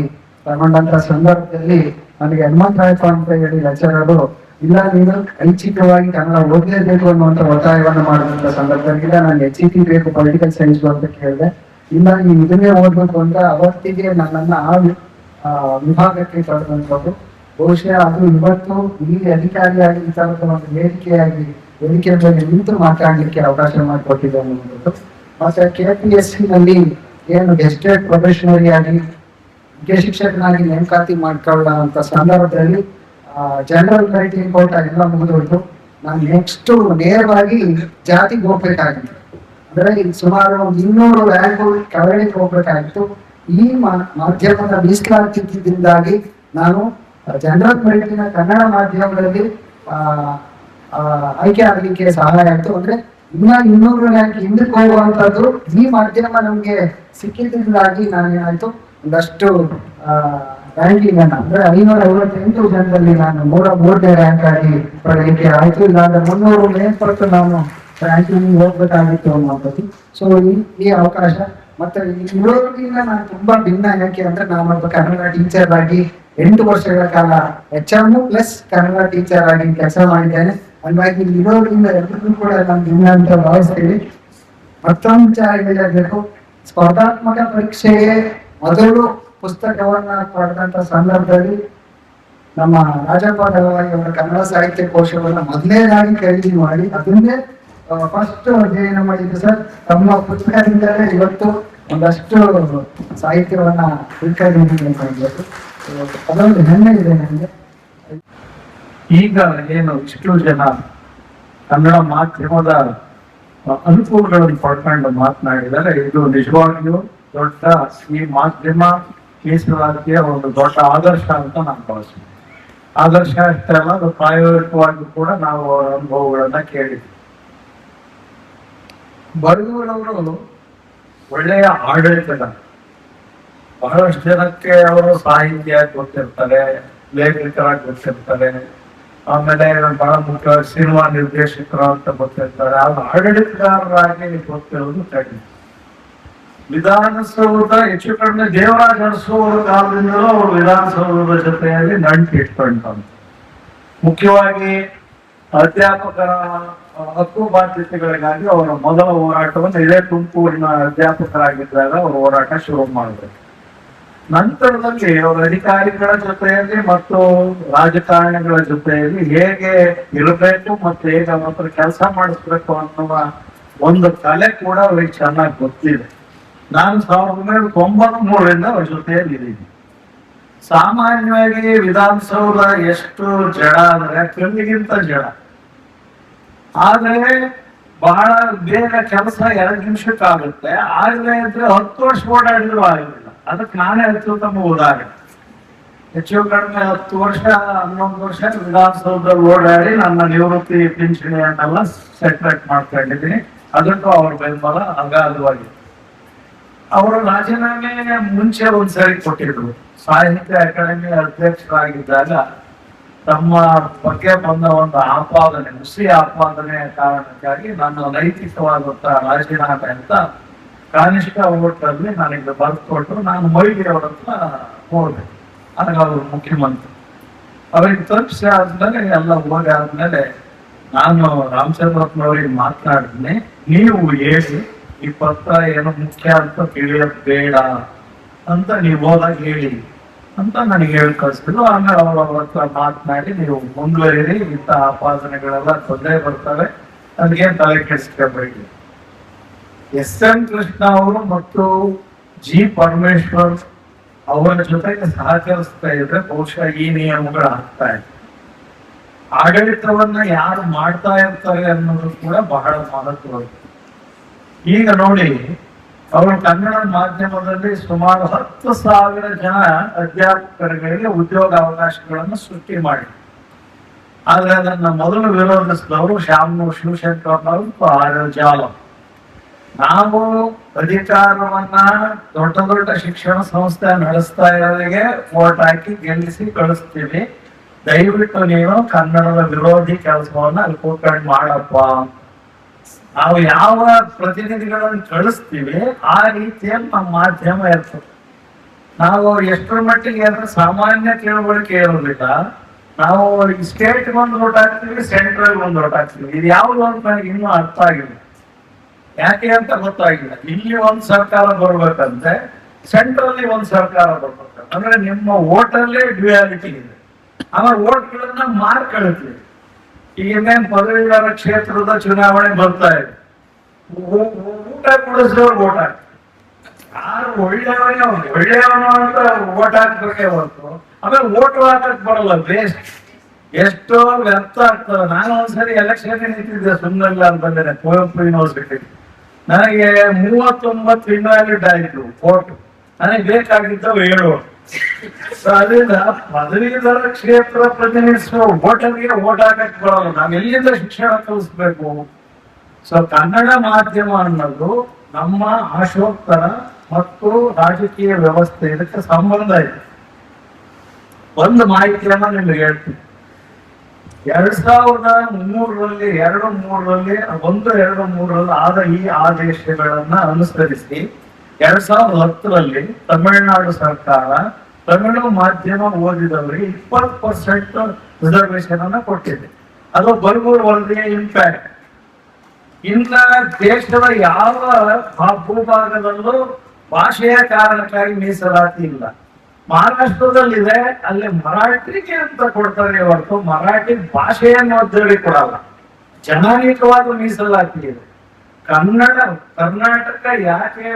ತಗೊಂಡಂತ ಸಂದರ್ಭದಲ್ಲಿ ನನಗೆ ಹನುಮಂತರಾಯಪ್ಪ ಅಂತ ಹೇಳಿ ಲೆಕ್ಚರರು, ಇಲ್ಲ ನೀನು ಐಚ್ಛಿಕವಾಗಿ ಕನ್ನಡ ಓದಲೇಬೇಕು ಅನ್ನುವಂತ ಒತ್ತಾಯವನ್ನು ಮಾಡಿದಂತ ಸಂದರ್ಭದಲ್ಲಿ ನಾನು HET ಬೇಕು ಪೊಲಿಟಿಕಲ್ ಸೈನ್ಸ್ ಅಂತ ಕೇಳಿದೆ. ಇಲ್ಲ ನೀವು ಇದನ್ನೇ ಓದ್ಬೇಕು ಅಂತ ಅವತ್ತಿಗೆ ನನ್ನನ್ನ ಆ ವಿಭಾಗಕ್ಕೆ ತಡೆದಂಥದ್ದು. ಬಹುಶಃ ಅದು ಇವತ್ತು ಇಲ್ಲಿ ಅಧಿಕಾರಿಯಾಗಿ ಈ ತರದ ಒಂದು ವೇದಿಕೆಯ ಮೇಲೆ ನಿಂತು ಮಾತಾಡ್ಲಿಕ್ಕೆ ಅವಕಾಶ ಮಾಡಿಕೊಟ್ಟಿದೆ ಅನ್ನುವಂಥದ್ದು. ಮತ್ತೆ KPSC ನಲ್ಲಿ ಏನು ಗೆಸ್ಟೆಡ್ ಪ್ರೊಫೆಷನರಿ ಆಗಿ ಮುಖ್ಯ ಶಿಕ್ಷಕನಾಗಿ ನೇಮಕಾತಿ ಮಾಡ್ಕೊಳ್ಳುವಂತ ಸಂದರ್ಭದಲ್ಲಿ ಜನರಲ್ ಮೆರಿಟ್ ಕೋಟ ಎಲ್ಲ ಮುಗಿದೋಯ್ತು. ನಾನು ನೆಕ್ಸ್ಟ್ ನೇರವಾಗಿ ಜಾತಿಗೆ ಹೋಗ್ಬೇಕಾಗಿತ್ತು. ಅಂದ್ರೆ ಸುಮಾರು 200 ರ್ಯಾಂಕ್ ಕೆಳಗಡೆ ಹೋಗ್ಬೇಕಾಗಿತ್ತು. ಈ ಮಾಧ್ಯಮದ ಮೀಸಲಾತಿಯಿಂದಾಗಿ ನಾನು ಜನರಲ್ ಮೆರಿಟಿನ ಕನ್ನಡ ಮಾಧ್ಯಮದಲ್ಲಿ ಆಯ್ಕೆ ಆಗಲಿಕ್ಕೆ ಸಹಾಯ ಆಯ್ತು. ಅಂದ್ರೆ ಇನ್ನ 200 ರ್ಯಾಂಕ್ ಹಿಂದಕ್ಕೆ ಹೋಗುವಂತದ್ದು ಈ ಮಾಧ್ಯಮ ನಮ್ಗೆ ಸಿಕ್ಕಿದ್ರಿಂದಾಗಿ ನಾನೇನಾಯ್ತು ಒಂದಷ್ಟು ರ್ಯಾಂಕಿಂಗ್ ಅನ್ನ ಅಂದ್ರೆ 558 ಜನರಲ್ಲಿ ನಾನು 3ನೇ ರ್ಯಾಂಕ್ ಆಗಿ ಪಡೆಯಲಿಕ್ಕೆ ಆಯ್ತು. ಇಲ್ಲಾಂದ್ರೆ 300 ಮೇಲ್ಪಟ್ಟು ನಾನು ರ್ಯಾಂಕಿಂಗ್ ಹೋಗ್ಬೇಕಾಗಿತ್ತು ಅನ್ನುವಂಥದ್ದು. ಸೊ ಈ ಅವಕಾಶ ಮತ್ತೆ ಇರೋದ್ರಿಂದ ನಾನು ತುಂಬಾ ಭಿನ್ನ. ಯಾಕೆ ಅಂದ್ರೆ ನಾನೊಬ್ಬ ಕನ್ನಡ ಟೀಚರ್ ಆಗಿ 8 ವರ್ಷಗಳ ಕಾಲ HM ಪ್ಲಸ್ ಕನ್ನಡ ಟೀಚರ್ ಆಗಿ ಕೆಲಸ ಮಾಡಿದ್ದೇನೆ. ಹಂಗಾಗಿ ಇರೋದ್ರಿಂದ ಎಲ್ಲರಿಗೂ ಕೂಡ ನಾನು ಭಿನ್ನ ಅಂತ ಭಾವಿಸ್ತೀವಿ. ಮತ್ತೊಂದು ವಿಚಾರ ಹೇಳಬೇಕು, ಸ್ಪರ್ಧಾತ್ಮಕ ಪರೀಕ್ಷೆಗೆ ಮೊದಲು ಪುಸ್ತಕವನ್ನ ಪಡೆದಂತ ಸಂದರ್ಭದಲ್ಲಿ ನಮ್ಮ ರಾಜಪ್ಪ ದಳವಾಯಿ ಅವರ ಕನ್ನಡ ಸಾಹಿತ್ಯ ಕೋಶವನ್ನ ಮೊದಲನೇದಾಗಿ ಖರೀದಿ ಮಾಡಿ ಅದನ್ನೇ ಫಸ್ಟ್ ಅಧ್ಯಯನ ಮಾಡಿದ್ದು ಸರ್. ತಮ್ಮ ಪುಸ್ತಕದಿಂದಲೇ ಇವತ್ತು ಒಂದಷ್ಟು ಸಾಹಿತ್ಯವನ್ನ ತಿಳ್ಕೊಂಡಿದ್ದೀನಿ ಅಂತ ಹೇಳ್ಬೇಕು. ಅದೊಂದು ಹೆಮ್ಮೆ ಇದೆ ನನಗೆ. ಈಗ ಏನು ಇಷ್ಟು ಜನ ಕನ್ನಡ ಮಾಧ್ಯಮದ ಅನುಕೂಲಗಳನ್ನು ಪಡ್ಕೊಂಡು ಮಾತನಾಡಿದರೆ ಇದು ನಿಜವಾಗಿಯೂ ದೊಡ್ಡ ಈ ಮಾಧ್ಯಮ ಮೀಸಲಾತಿಯ ಒಂದು ದೊಡ್ಡ ಆದರ್ಶ ಅಂತ ನಾನು ಭಾವಿಸ್ತೀನಿ. ಆದರ್ಶ ಅಷ್ಟೇ ಅಲ್ಲ, ಅದು ಪ್ರಾಯೋಗಿಕವಾಗಿ ಕೂಡ ನಾವು ಅವರ ಅನುಭವಗಳನ್ನ ಕೇಳಿದ್ವಿ. ಬರಗೂರವರು ಒಳ್ಳೆಯ ಆಡಳಿತಗಾರ. ಬಹಳಷ್ಟು ಜನಕ್ಕೆ ಅವರು ಸಾಹಿತ್ಯ ಗೊತ್ತಿರ್ತಾರೆ, ಲೇಖಕರಾಗಿ ಗೊತ್ತಿರ್ತಾರೆ, ಆಮೇಲೆ ಬಹಳ ಮುಖ್ಯವಾಗಿ ಸಿನಿಮಾ ನಿರ್ದೇಶಕರು ಅಂತ ಗೊತ್ತಿರ್ತಾರೆ. ಆದ್ರೆ ಆಡಳಿತಗಾರರಾಗಿ ಗೊತ್ತಿರೋದು ಕಡಿಮೆ. ವಿಧಾನಸೌಧ ಹೆಚ್ಚು ಕಡಿಮೆ ದೇವರಾಜ ಅರಸು ಕಾಲದಿಂದಲೂ ಅವರು ವಿಧಾನಸೌಧದ ಜೊತೆಯಲ್ಲಿ ನಂಟು ಇಟ್ಕೊಂಡ್ರು. ಮುಖ್ಯವಾಗಿ ಅಧ್ಯಾಪಕರ ಹಕ್ಕು ಬಾಧ್ಯತೆಗಳಿಗಾಗಿ ಅವರ ಮೊದಲ ಹೋರಾಟವನ್ನು ಇದೇ ತುಮಕೂರಿನ ಅಧ್ಯಾಪಕರಾಗಿದ್ದಾಗ ಅವರು ಹೋರಾಟ ಶುರು ಮಾಡಿದ್ರು. ನಂತರದಲ್ಲಿ ಅವರ ಅಧಿಕಾರಿಗಳ ಜೊತೆಯಲ್ಲಿ ಮತ್ತು ರಾಜಕಾರಣಿಗಳ ಜೊತೆಯಲ್ಲಿ ಹೇಗೆ ಇರಬೇಕು ಮತ್ತು ಹೇಗೆ ಅವ್ರ ಹತ್ರ ಕೆಲಸ ಮಾಡಿಸ್ಬೇಕು ಅನ್ನುವ ಒಂದು ಕಲೆ ಕೂಡ ಅವ್ರಿಗೆ ಚೆನ್ನಾಗಿ ಗೊತ್ತಿದೆ. ನಾನು 1993ರಿಂದ ಅವ್ರ ಜೊತೆಯಲ್ಲಿ ಇದ್ದೀನಿ. ಸಾಮಾನ್ಯವಾಗಿ ವಿಧಾನಸೌಧ ಎಷ್ಟು ಜಡ ಅಂದ್ರೆ ಕಲ್ಲಿಗಿಂತ ಜಡ. ಆದ್ರೆ ಬಹಳ ಬೇಗ ಕೆಲಸ 2 ನಿಮಿಷಕ್ಕಾಗುತ್ತೆ. ಆಗಲೇ ಇದ್ರೆ 10 ವರ್ಷ ಓಡಾಡಿದ್ರು ಆಗಿಲ್ಲ. ಅದಕ್ಕೆ ನಾನೇ ಅತ್ಯುತ್ತಮ ಉದಾಹರಣೆ. ಹೆಚ್ಚು ಕಡಿಮೆ 10 ವರ್ಷ 11 ವರ್ಷ ವಿಧಾನಸೌಧದಲ್ಲಿ ಓಡಾಡಿ ನನ್ನ ನಿವೃತ್ತಿ ಪಿಂಚಣಿಯನ್ನೆಲ್ಲ ಸೆಟ್ರೇಟ್ ಮಾಡ್ಕೊಂಡಿದ್ದೀನಿ. ಅದಕ್ಕೂ ಅವ್ರ ಬೆಂಬಲ ಅಗಾಧವಾಗಿದೆ. ಅವರು ರಾಜೀನಾಮೆ ಮುಂಚೆ ಒಂದ್ಸರಿ ಕೊಟ್ಟಿದ್ರು. ಸಾಹಿತ್ಯ ಅಕಾಡೆಮಿ ಅಧ್ಯಕ್ಷರಾಗಿದ್ದಾಗ ತಮ್ಮ ಬಗ್ಗೆ ಬಂದ ಒಂದು ಆಪಾದನೆ, ಹುಸಿ ಆಪಾದನೆ ಕಾರಣಕ್ಕಾಗಿ ನನ್ನ ನೈತಿಕವಾದಂತಹ ರಾಜೀನಾಮೆ ಅಂತ ಕನಿಷ್ಠ ಓಟಲ್ಲಿ ನನಗೆ ಬರೆದುಕೊಟ್ಟು ನಾನು ಮೊಯ್ಲಿ ಅವ್ರ ಹತ್ರ ಹೋದೆ. ಆಗ ಅವರು ಮುಖ್ಯಮಂತ್ರಿ. ಅವ್ರಿಗೆ ತಲುಪಿಸಿ ಆದ್ಮೇಲೆ ಎಲ್ಲ ಹೋಗಾದ್ಮೇಲೆ ನಾನು ರಾಮಚಂದ್ರಪ್ಪನವ್ರಿಗೆ ಮಾತನಾಡಿದ್ನಿ, ನೀವು ಹೇಳಿ ಈ ಪತ್ರ ಏನು ಮುಖ್ಯ ಅಂತ ತಿಳಿಯೋದು ಬೇಡ ಅಂತ ನೀವು ಹೋದಾಗ ಹೇಳಿ ಅಂತ ನನಗೆ ಹೇಳಿ ಕಳಿಸಿದ್ರು. ಆಮೇಲೆ ಅವ್ರ ಹತ್ರ ಮಾತನಾಡಿ ನೀವು ಮುಂದುವರಿರಿ, ಇಂಥ ಆಪಾದನೆಗಳೆಲ್ಲ ತೊಂದರೆ ಬರ್ತವೆ, ನನಗೇನು ತಲೆ ಕೆಡಿಸ್ಕೋಬೇಡಿ. ಎಸ್.ಎನ್. ಕೃಷ್ಣ ಅವರು ಮತ್ತು ಜಿ. ಪರಮೇಶ್ವರ್ ಅವರ ಜೊತೆಗೆ ಸಹಕರಿಸ್ತಾ ಇದ್ರೆ ಬಹುಶಃ ಈ ನಿಯಮಗಳು ಆಗ್ತಾ ಇದೆ. ಆಡಳಿತವನ್ನ ಯಾರು ಮಾಡ್ತಾ ಇರ್ತಾರೆ ಅನ್ನೋದು ಕೂಡ ಬಹಳ ಮಹತ್ವದ್ದು. ಈಗ ನೋಡಿ, ಅವರು ಕನ್ನಡ ಮಾಧ್ಯಮದಲ್ಲಿ ಸುಮಾರು 10,000 ಜನ ಅಧ್ಯಾಪಕರುಗಳಿಗೆ ಉದ್ಯೋಗ ಅವಕಾಶಗಳನ್ನು ಸೃಷ್ಟಿ ಮಾಡಿ. ಆದ್ರೆ ಅದನ್ನ ಮೊದಲು ವಿರೋಧಿಸಿದವರು ಶ್ಯಾಮನೂರು ಶಿವಶಂಕರ್ನವರು ಜಾಲ. ನಾವು ಅಧಿಕಾರವನ್ನ ದೊಡ್ಡ ಶಿಕ್ಷಣ ಸಂಸ್ಥೆ ನಡೆಸ್ತಾ ಇರೋರಿಗೆ ವೋಟ್ ಹಾಕಿ ಗೆಲ್ಲಿಸಿ ಕಳಿಸ್ತೀವಿ, ದಯವಿಟ್ಟು ನೀವು ಕನ್ನಡದ ವಿರೋಧಿ ಕೆಲಸವನ್ನ ಅಲ್ಲಿ ಕೂತ್ಕೊಂಡು ಮಾಡಪ್ಪ. ನಾವು ಯಾವ ಪ್ರತಿನಿಧಿಗಳನ್ನು ಕಳಿಸ್ತೀವಿ ಆ ರೀತಿಯಲ್ಲಿ ನಮ್ಮ ಮಾಧ್ಯಮ ಇರ್ತದೆ. ನಾವು ಎಷ್ಟರ ಮಟ್ಟಿಗೆ ಅಂದ್ರೆ ಸಾಮಾನ್ಯ ತಿಳುವಳಿಕೆ ಇರೋದಿಲ್ಲ. ನಾವು ಸ್ಟೇಟ್ ಒಂದು ವೋಟ್ ಹಾಕ್ತೀವಿ, ಸೆಂಟ್ರಲ್ ಒಂದು ವೋಟ್ ಹಾಕ್ತೀವಿ. ಇದು ಯಾವ್ದು ಅಂತ ನನಗೆ ಇನ್ನೂ ಅರ್ಥ ಆಗಿಲ್ಲ. ಯಾಕೆ ಅಂತ ಗೊತ್ತಾಗಿಲ್ಲ. ಇಲ್ಲಿ ಒಂದು ಸರ್ಕಾರ ಬರ್ಬೇಕಂತೆ, ಸೆಂಟ್ರಲ್ಲಿ ಒಂದು ಸರ್ಕಾರ ಬರ್ಬೇಕಂತ. ಅಂದ್ರೆ ನಿಮ್ಮ ಓಟಲ್ಲೇ ಡ್ಯುಯಾಲಿಟಿ ಇದೆ. ಆಮೇಲೆ ಓಟ್ಗಳನ್ನ ಮಾರ್ಕೊಳ್ತೀವಿ. ಈಗ ಇನ್ನೇನು ಪದವೀಧರ ಕ್ಷೇತ್ರದ ಚುನಾವಣೆ ಬರ್ತಾ ಇದೆ. ಊಟ ಕೊಡಿಸಿದವ್ರು ಓಟ್ ಹಾಕ್ತಾರೆ. ಯಾರು ಒಳ್ಳೆಯವನು ಅಂತ ಓಟ್ ಹಾಕ್ಬೇಕೇ ಹೊರತು ಆಮೇಲೆ ಓಟ್ ಹಾಕಕ್ ಬರಲ್ಲ. ಬೇಸ್ಟ್ ಎಷ್ಟೋ ವ್ಯರ್ಥ ಆಗ್ತದೆ. ನಾನು ಒಂದ್ಸರಿ ಎಲೆಕ್ಷನ್ ನಿಂತಿದ್ದೆ ಸುಮ್ಮನಿಲ್ಲ ಅಂತಂದ್ರೆ ಕುವೆಂಪು ಯೂನಿವರ್ಸಿಟಿ. ನನಗೆ 39 ಇನ್ವ್ಯಾಲಿಡ್ ಆಯ್ತು ಓಟ್. ನನಗೆ ಬೇಕಾಗಿದ್ದವು 7. ಅದರಿಂದ ಪದವೀಧರ ಕ್ಷೇತ್ರ ಪ್ರತಿನಿಧಿಸುವ ವೋಟರ್ಗೆ ಓಟ್ ಹಾಕಕ್ ಬರೋಲ್ಲ. ನಾವು ಎಲ್ಲಿಂದ ಶಿಕ್ಷಣ ಕಲಿಸ್ಬೇಕು? ಸೊ ಕನ್ನಡ ಮಾಧ್ಯಮ ಅನ್ನೋದು ನಮ್ಮ ಆಶೋತ್ತರ ಮತ್ತು ರಾಜಕೀಯ ವ್ಯವಸ್ಥೆ ಇದಕ್ಕೆ ಸಂಬಂಧ ಇದೆ. ಒಂದು ಮಾಹಿತಿಯನ್ನ ನಿಮ್ಗೆ ಹೇಳ್ತೀನಿ. 2003ರಲ್ಲಿ 2-3ರಲ್ಲಿ ಆದ ಈ ಆದೇಶಗಳನ್ನ ಅನುಸರಿಸಿ 2010ರಲ್ಲಿ ತಮಿಳುನಾಡು ಸರ್ಕಾರ ತಮಿಳು ಮಾಧ್ಯಮ ಓದಿದವರಿಗೆ 20% ರಿಸರ್ವೇಶನ್ ಅನ್ನ ಕೊಟ್ಟಿದೆ. ಅದು ಬರಗೂರು ವರದಿಯ ಇಂಪ್ಯಾಕ್ಟ್. ಇನ್ನ ದೇಶದ ಯಾವ ಭೂಭಾಗದಲ್ಲೂ ಭಾಷೆಯ ಕಾರಣಕ್ಕಾಗಿ ಮೀಸಲಾತಿ ಇಲ್ಲ. ಮಹಾರಾಷ್ಟ್ರದಲ್ಲಿದೆ, ಅಲ್ಲಿ ಮರಾಠಿಗೆ ಅಂತ ಕೊಡ್ತಾರೆ ಹೊರತು ಮರಾಠಿ ಭಾಷೆಯನ್ನು ಓದೋರಿಗೆ ಕೊಡಲ್ಲ. ಜನಾಂಗಿಕವಾದ ಮೀಸಲಾತಿ ಇದೆ. ಕರ್ನಾಟಕ ಯಾಕೆ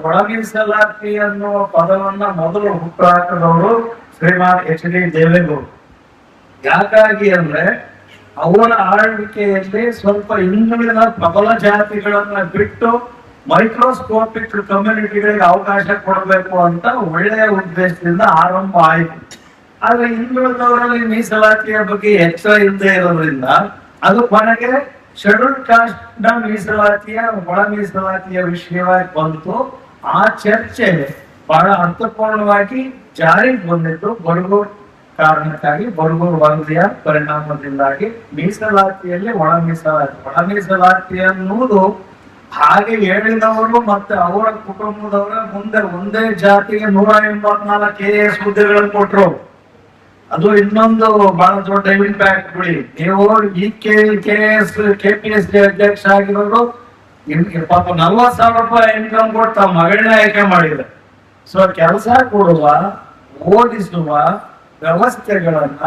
ಒಳ ಮೀಸಲಾತಿ ಅನ್ನುವ ಪದವನ್ನ ಮೊದಲು ಹುಟ್ಟು ಹಾಕಿದವರು ಶ್ರೀಮಾನ್ HD ದೇವೇಗೌಡ. ಯಾಕಾಗಿ ಅಂದ್ರೆ ಅವರ ಆಳ್ವಿಕೆಯಲ್ಲಿ ಸ್ವಲ್ಪ ಹಿಂದುಳಿದ ಪ್ರಬಲ ಜಾತಿಗಳನ್ನ ಬಿಟ್ಟು ಮೈಕ್ರೋಸ್ಕೋಪಿಕ್ ಕಮ್ಯುನಿಟಿಗಳಿಗೆ ಅವಕಾಶ ಕೊಡಬೇಕು ಅಂತ ಒಳ್ಳೆಯ ಉದ್ದೇಶದಿಂದ ಆರಂಭ ಆಯಿತು. ಆದ್ರೆ ಹಿಂದುಳಿದವರಲ್ಲಿ ಮೀಸಲಾತಿಯ ಬಗ್ಗೆ ಎಚ್ಚರ ಇಲ್ಲದೆ ಇರೋದ್ರಿಂದ ಅದು ಕೊನೆಗೆ ಶೆಡ್ಯೂಲ್ ಕಾಸ್ಟ್ ನ ಮೀಸಲಾತಿಯ ಒಳ ಮೀಸಲಾತಿಯ ವಿಷಯವಾಗಿ ಬಂತು. ಆ ಚರ್ಚೆ ಬಹಳ ಅರ್ಥಪೂರ್ಣವಾಗಿ ಜಾರಿಗೆ ಬಂದಿದ್ದು ಬರಗೂರು ಕಾರಣಕ್ಕಾಗಿ, ಬರಗೂರು ವರದಿಯ ಪರಿಣಾಮದಿಂದಾಗಿ. ಮೀಸಲಾತಿಯಲ್ಲಿ ಒಳ ಮೀಸಲಾತಿ ಅನ್ನುವುದು ಹಾಗೆ ಹೇಳಿದವರು ಮತ್ತೆ ಅವರ ಕುಟುಂಬದವರ ಮುಂದೆ ಒಂದೇ ಜಾತಿಗೆ 184 KS ಹುದ್ದೆಗಳನ್ನು ಕೊಟ್ಟರು. ಅದು ಇನ್ನೊಂದು ಬಹಳ ದೊಡ್ಡ ಇಂಪ್ಯಾಕ್ಟ್ ಬಿಡಿ. ನೀವು ಈ KPSC ಅಧ್ಯಕ್ಷ ಆಗಿರೋರು ಪಾಪ 40,000 ರೂಪಾಯಿ ಇನ್ಕಮ್ ಕೊಟ್ಟು ತಮ್ಮ ಮಗಳನ್ನ ಆಯ್ಕೆ ಮಾಡಿದ್ದಾರೆ. ಸೊ ಕೆಲಸ ಕೊಡುವ, ಓದಿಸುವ ವ್ಯವಸ್ಥೆಗಳನ್ನ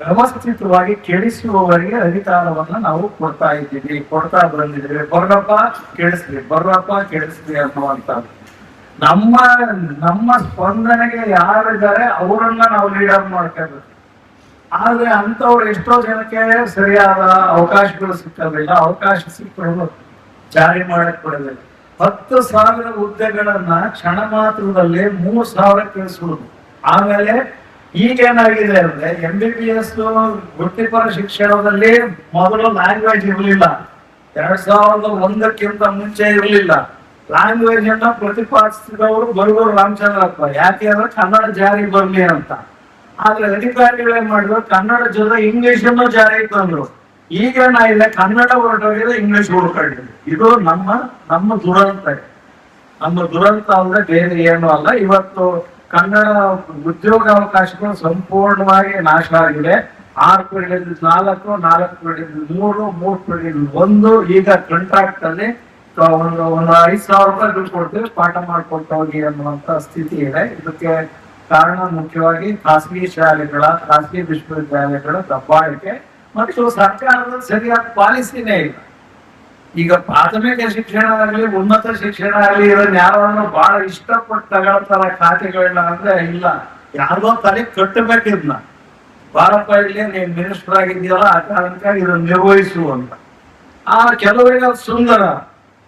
ವ್ಯವಸ್ಥಿತವಾಗಿ ಕೆಡಿಸುವವರಿಗೆ ಅಧಿಕಾರವನ್ನ ನಾವು ಕೊಡ್ತಾ ಬಂದಿದ್ದೀವಿ. ಬರ್ರಪ್ಪ ಕೆಡಿಸ್ಲಿ ಅನ್ನುವಂಥದ್ದು. ನಮ್ಮ ಸ್ಪಂದನೆಗೆ ಯಾರಿದ್ದಾರೆ ಅವರನ್ನ ನಾವು ಲೀಡರ್ ಮಾಡ್ಕೋಬೇಕು. ಆದ್ರೆ ಅಂತವ್ರು ಎಷ್ಟೋ ಜನಕ್ಕೆ ಸರಿಯಾದ ಅವಕಾಶಗಳು ಸಿಕ್ಕಲಿಲ್ಲ. ಅವಕಾಶ ಸಿಕ್ಕರು ಜಾರಿ ಮಾಡಕ್ ಕೊಡಲಿಲ್ಲ. 10,000 ಹುದ್ದೆಗಳನ್ನ ಕ್ಷಣ ಮಾತ್ರದಲ್ಲಿ 3,000 ಇಳಿಸುವುದು. ಆಮೇಲೆ ಈಗೇನಾಗಿದೆ ಅಂದ್ರೆ MBBS ವೃತ್ತಿಪರ ಶಿಕ್ಷಣದಲ್ಲಿ ಮೊದಲು ಲ್ಯಾಂಗ್ವೇಜ್ ಇರಲಿಲ್ಲ. 2001ಕ್ಕಿಂತ ಮುಂಚೆ ಇರಲಿಲ್ಲ. ಲ್ಯಾಂಗ್ವೇಜ್ ಅನ್ನ ಪ್ರತಿಪಾದಿಸಿದವರು ಬರಗೂರು ರಾಮಚಂದ್ರಪ್ಪ. ಯಾಕೆ ಅಂದ್ರೆ ಕನ್ನಡ ಜಾರಿ ಬರ್ಲಿ ಅಂತ. ಆದ್ರೆ ಅಧಿಕಾರಿಗಳು ಏನ್ ಮಾಡಿದ್ರು, ಕನ್ನಡ ಜೊತೆ ಇಂಗ್ಲಿಷ್ ಅನ್ನು ಜಾರಿಗೆ ತಂದ್ರು. ಈಗ ಇಲ್ಲ, ಕನ್ನಡ ಹೊರಟೋಗಿದೆ, ಇಂಗ್ಲಿಷ್ ಹುಡ್ಕೊಂಡಿದೆ. ಇದು ನಮ್ಮ ದುರಂತ. ನಮ್ಮ ದುರಂತ ಅಂದ್ರೆ ಬೇರೆ ಏನು ಅಲ್ಲ. ಇವತ್ತು ಕನ್ನಡ ಉದ್ಯೋಗಾವಕಾಶಗಳು ಸಂಪೂರ್ಣವಾಗಿ ನಾಶ ಆಗಿದೆ. 6 ಪೀಳಿಗೆ 4, 4 ಪೀಳಿಗೆ 3, 3 ಪೀಳಿಗೆ 1. ಈಗ ಕಾಂಟ್ರಾಕ್ಟ್ ಅಲ್ಲಿ ಒಂದು 5,000 ರೂಪಾಯಿ ದುಡ್ಡು ಕೊಡ್ತೀವಿ, ಪಾಠ ಮಾಡ್ಕೊಳ್ತಾ ಹೋಗಿ ಅನ್ನುವಂತ ಸ್ಥಿತಿ ಇದೆ. ಇದಕ್ಕೆ ಕಾರಣ ಮುಖ್ಯವಾಗಿ ಖಾಸಗಿ ವಿಶ್ವವಿದ್ಯಾಲಯಗಳ ದಬ್ಬಾಳಿಕೆ ಮತ್ತು ಸರ್ಕಾರದ ಸರಿಯಾದ ಪಾಲಿಸಿನೇ ಇಲ್ಲ. ಈಗ ಪ್ರಾಥಮಿಕ ಶಿಕ್ಷಣ ಆಗಲಿ, ಉನ್ನತ ಶಿಕ್ಷಣ ಆಗಲಿ, ಇದನ್ನ ಯಾರನ್ನು ಬಹಳ ಇಷ್ಟಪಟ್ಟು ತಗೊಳ್ತಾರ ಖಾತೆಗಳನ್ನ ಅಂದ್ರೆ ಇಲ್ಲ. ಯಾರಿಗೋ ತಲೆ ಕಟ್ಟಬೇಕಿದ್ನ, ಬಾರಪ್ಪ ಇಲ್ಲಿ ನೀನ್ ಮಿನಿಸ್ಟರ್ ಆಗಿದ್ಯಲ್ಲ, ಆ ಕಾರಣಕ್ಕಾಗಿ ಇದನ್ನ ನಿರ್ವಹಿಸು ಅಂತ. ಆ ಕೆಲವರಿಗೆ ಸುಂದರ,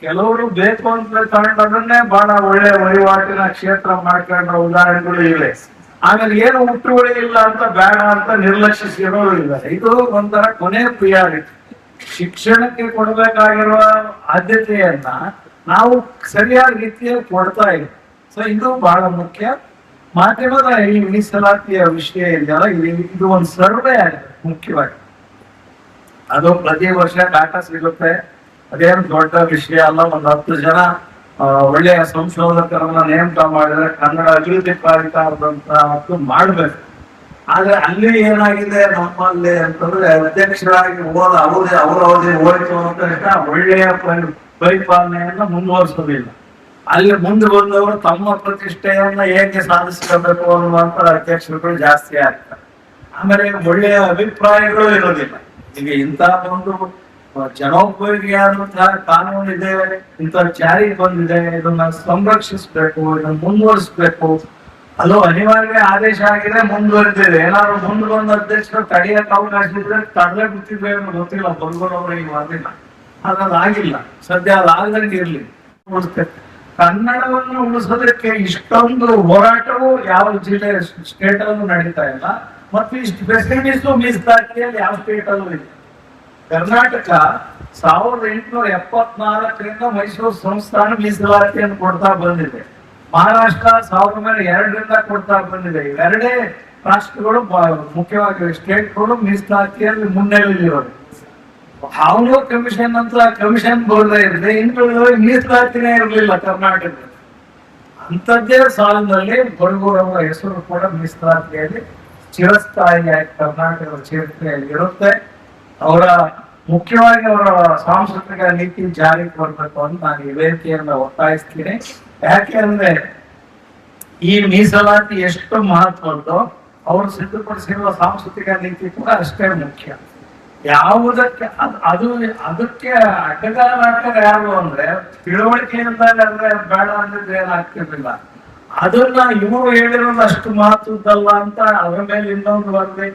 ಕೆಲವರು ಬೇಕು ಅಂತ ತಗೊಂಡದನ್ನೇ ಬಹಳ ಒಳ್ಳೆ ವಹಿವಾಟಿನ ಕ್ಷೇತ್ರ ಮಾಡ್ಕೊಂಡ್ರ ಉದಾಹರಣೆಗಳು ಇವೆ. ಆಮೇಲೆ ಏನು ಹುಟ್ಟುವಳಿ ಇಲ್ಲ ಅಂತ ಬೇಡ ಅಂತ ನಿರ್ಲಕ್ಷಿಸಿರೋರು ಇದ್ದಾರೆ. ಇದು ಒಂಥರ ಕೊನೆ ಪ್ರಿಯಾರಿಟಿ. ಶಿಕ್ಷಣಕ್ಕೆ ಕೊಡಬೇಕಾಗಿರುವ ಆದ್ಯತೆಯನ್ನ ನಾವು ಸರಿಯಾದ ರೀತಿಯಲ್ಲಿ ಕೊಡ್ತಾ ಇದ್ದೀವಿ. ಸೊ ಇದು ಬಹಳ ಮುಖ್ಯ. ಮಾಧ್ಯಮದ ಈ ಮೀಸಲಾತಿಯ ವಿಷಯ ಇದೆಯಲ್ಲ, ಇದು ಒಂದು ಸರ್ವೆ ಆಗಿದೆ ಮುಖ್ಯವಾಗಿ. ಅದು ಪ್ರತಿ ವರ್ಷ ಡಾಟಾ ಸಿಗುತ್ತೆ. ಅದೇನು ದೊಡ್ಡ ವಿಷಯ ಅಲ್ಲ. ಒಂದು 10 ಜನ ಒಳ್ಳೆಯ ಸಂಶೋಧಕರನ್ನ ನೇಮಕ ಮಾಡಿದ್ರೆ ಕನ್ನಡ ಅಭಿವೃದ್ಧಿ ಪ್ರಾಧಿಕಾರದಂತ ಮಾಡ್ಬೇಕು. ಆದ್ರೆ ಅಲ್ಲಿ ಏನಾಗಿದೆ ನಮ್ಮಲ್ಲಿ ಅಂತಂದ್ರೆ, ಅಧ್ಯಕ್ಷರಾಗಿ ಅವ್ರ ಅವಧಿ ಹೋಯ್ತು ಅಂತ ಒಳ್ಳೆಯ ಪರಿಪಾಲನೆಯನ್ನ ಮುಂದುವರಿಸೋದಿಲ್ಲ. ಅಲ್ಲಿ ಮುಂದೆ ಬಂದವರು ತಮ್ಮ ಪ್ರತಿಷ್ಠೆಯನ್ನ ಹೇಗೆ ಸಾಧಿಸ್ಕೋಬೇಕು ಅನ್ನುವಂತ ಅಧ್ಯಕ್ಷರುಗಳು ಜಾಸ್ತಿ ಆಗ್ತಾರೆ. ಆಮೇಲೆ ಒಳ್ಳೆಯ ಅಭಿಪ್ರಾಯಗಳು ಇರೋದಿಲ್ಲ. ಈಗ ಇಂಥ ಒಂದು ಜನೋಪಯೋಗಿಯಾದಂತಹ ಕಾನೂನು ಇದೆ, ಇಂಥ ಜಾರಿಗೆ ಬಂದಿದೆ, ಇದನ್ನ ಸಂರಕ್ಷಿಸ್ಬೇಕು, ಇದನ್ನ ಮುಂದುವರಿಸ್ಬೇಕು. ಅದು ಅನಿವಾರ್ಯ ಆದೇಶ ಆಗಿದೆ, ಮುಂದುವರೆದಿದೆ. ಏನಾದ್ರು ಮುಂದೆ ಬಂದ ಅಧ್ಯಕ್ಷರು ತಡೆಯಕ್ಕೆ ಅವಕಾಶ ಇದ್ರೆ ತಡಲೆ ಬಿಟ್ಟಿದ್ರೆ ಗೊತ್ತಿಲ್ಲ, ಬರಗೂರವ್ರಿಗೆ ಬಂದಿಲ್ಲ. ಅದಾಗಿಲ್ಲ. ಸದ್ಯ ಅದಾಗದಂಗೆ ಇರ್ಲಿ. ಕನ್ನಡವನ್ನು ಉಳಿಸೋದಕ್ಕೆ ಇಷ್ಟೊಂದು ಹೋರಾಟವು ಯಾವ ಜಿಲ್ಲೆ ಸ್ಟೇಟ್ ಅಲ್ಲೂ ನಡೀತಾ ಇಲ್ಲ. ಮತ್ತು ಇಷ್ಟು ಫೆಸಿಲಿಟೀಸು ಮೀಸಲಾತಿಯಲ್ಲಿ ಯಾವ ಸ್ಟೇಟ್ ಅಲ್ಲೂ ಇಲ್ಲ. ಕರ್ನಾಟಕ 1874ರಿಂದ ಮೈಸೂರು ಸಂಸ್ಥಾನ ಮೀಸಲಾತಿಯನ್ನು ಕೊಡ್ತಾ ಬಂದಿದೆ. ಮಹಾರಾಷ್ಟ್ರ 1902ರಿಂದ ಕೊಡ್ತಾ ಬಂದಿದೆ. ಇವೆರಡೇ ರಾಷ್ಟ್ರಗಳು ಮುಖ್ಯವಾಗಿ ಸ್ಟೇಟ್ಗಳು ಮೀಸಲಾತಿಯಲ್ಲಿ ಮುನ್ನೆಲೆಯಲ್ಲಿರೋದು. ಅವನು ಕಮಿಷನ್ ಅಂತ ಕಮಿಷನ್ ಬೋರ್ಡ್ ಇದೆ, ಇನ್ನು ಮೀಸಲಾತಿನೇ ಇರಲಿಲ್ಲ ಕರ್ನಾಟಕ. ಅಂಥದ್ದೇ ಸಾಲಿನಲ್ಲಿ ಬರಗೂರವರ ಹೆಸರು ಕೂಡ ಮೀಸಲಾತಿಯಲ್ಲಿ ಚಿರಸ್ಥಾಯಿಯಾಗಿ ಕರ್ನಾಟಕದ ಚರಿತ್ರೆಯಲ್ಲಿ ಇರುತ್ತೆ. ಅವರ ಮುಖ್ಯವಾಗಿ ಅವರ ಸಾಂಸ್ಕೃತಿಕ ನೀತಿ ಜಾರಿಗೆ ಬರಬೇಕು ಅಂತ ನಾನು ಈ ವೇದಿಕೆಯಿಂದ ಒತ್ತಾಯಿಸ್ತೀನಿ. ಯಾಕೆ ಅಂದ್ರೆ ಈ ಮೀಸಲಾತಿ ಎಷ್ಟು ಮಹತ್ವದ್ದು, ಅವರು ಸಿದ್ಧಪಡಿಸಿರುವ ಸಾಂಸ್ಕೃತಿಕ ನೀತಿ ಕೂಡ ಅಷ್ಟೇ ಮುಖ್ಯ. ಯಾವುದಕ್ಕೆ ಅದಕ್ಕೆ ಅಡ್ಡಗಾಲ ಹಾಕೋದು ಯಾರು ಅಂದ್ರೆ ತಿಳುವಳಿಕೆಯಿಂದ ಬೇಡ ಅಂದಿದ್ರೆ ಏನಾಗ್ತಿರ್ಲಿಲ್ಲ. ಅದನ್ನ ಇವರು ಹೇಳಿರೋದು ಅಷ್ಟು ಮಾತುದಲ್ಲ ಅಂತ ಅದ್ರ ಮೇಲೆ ಇನ್ನೊಂದು ವರದಿ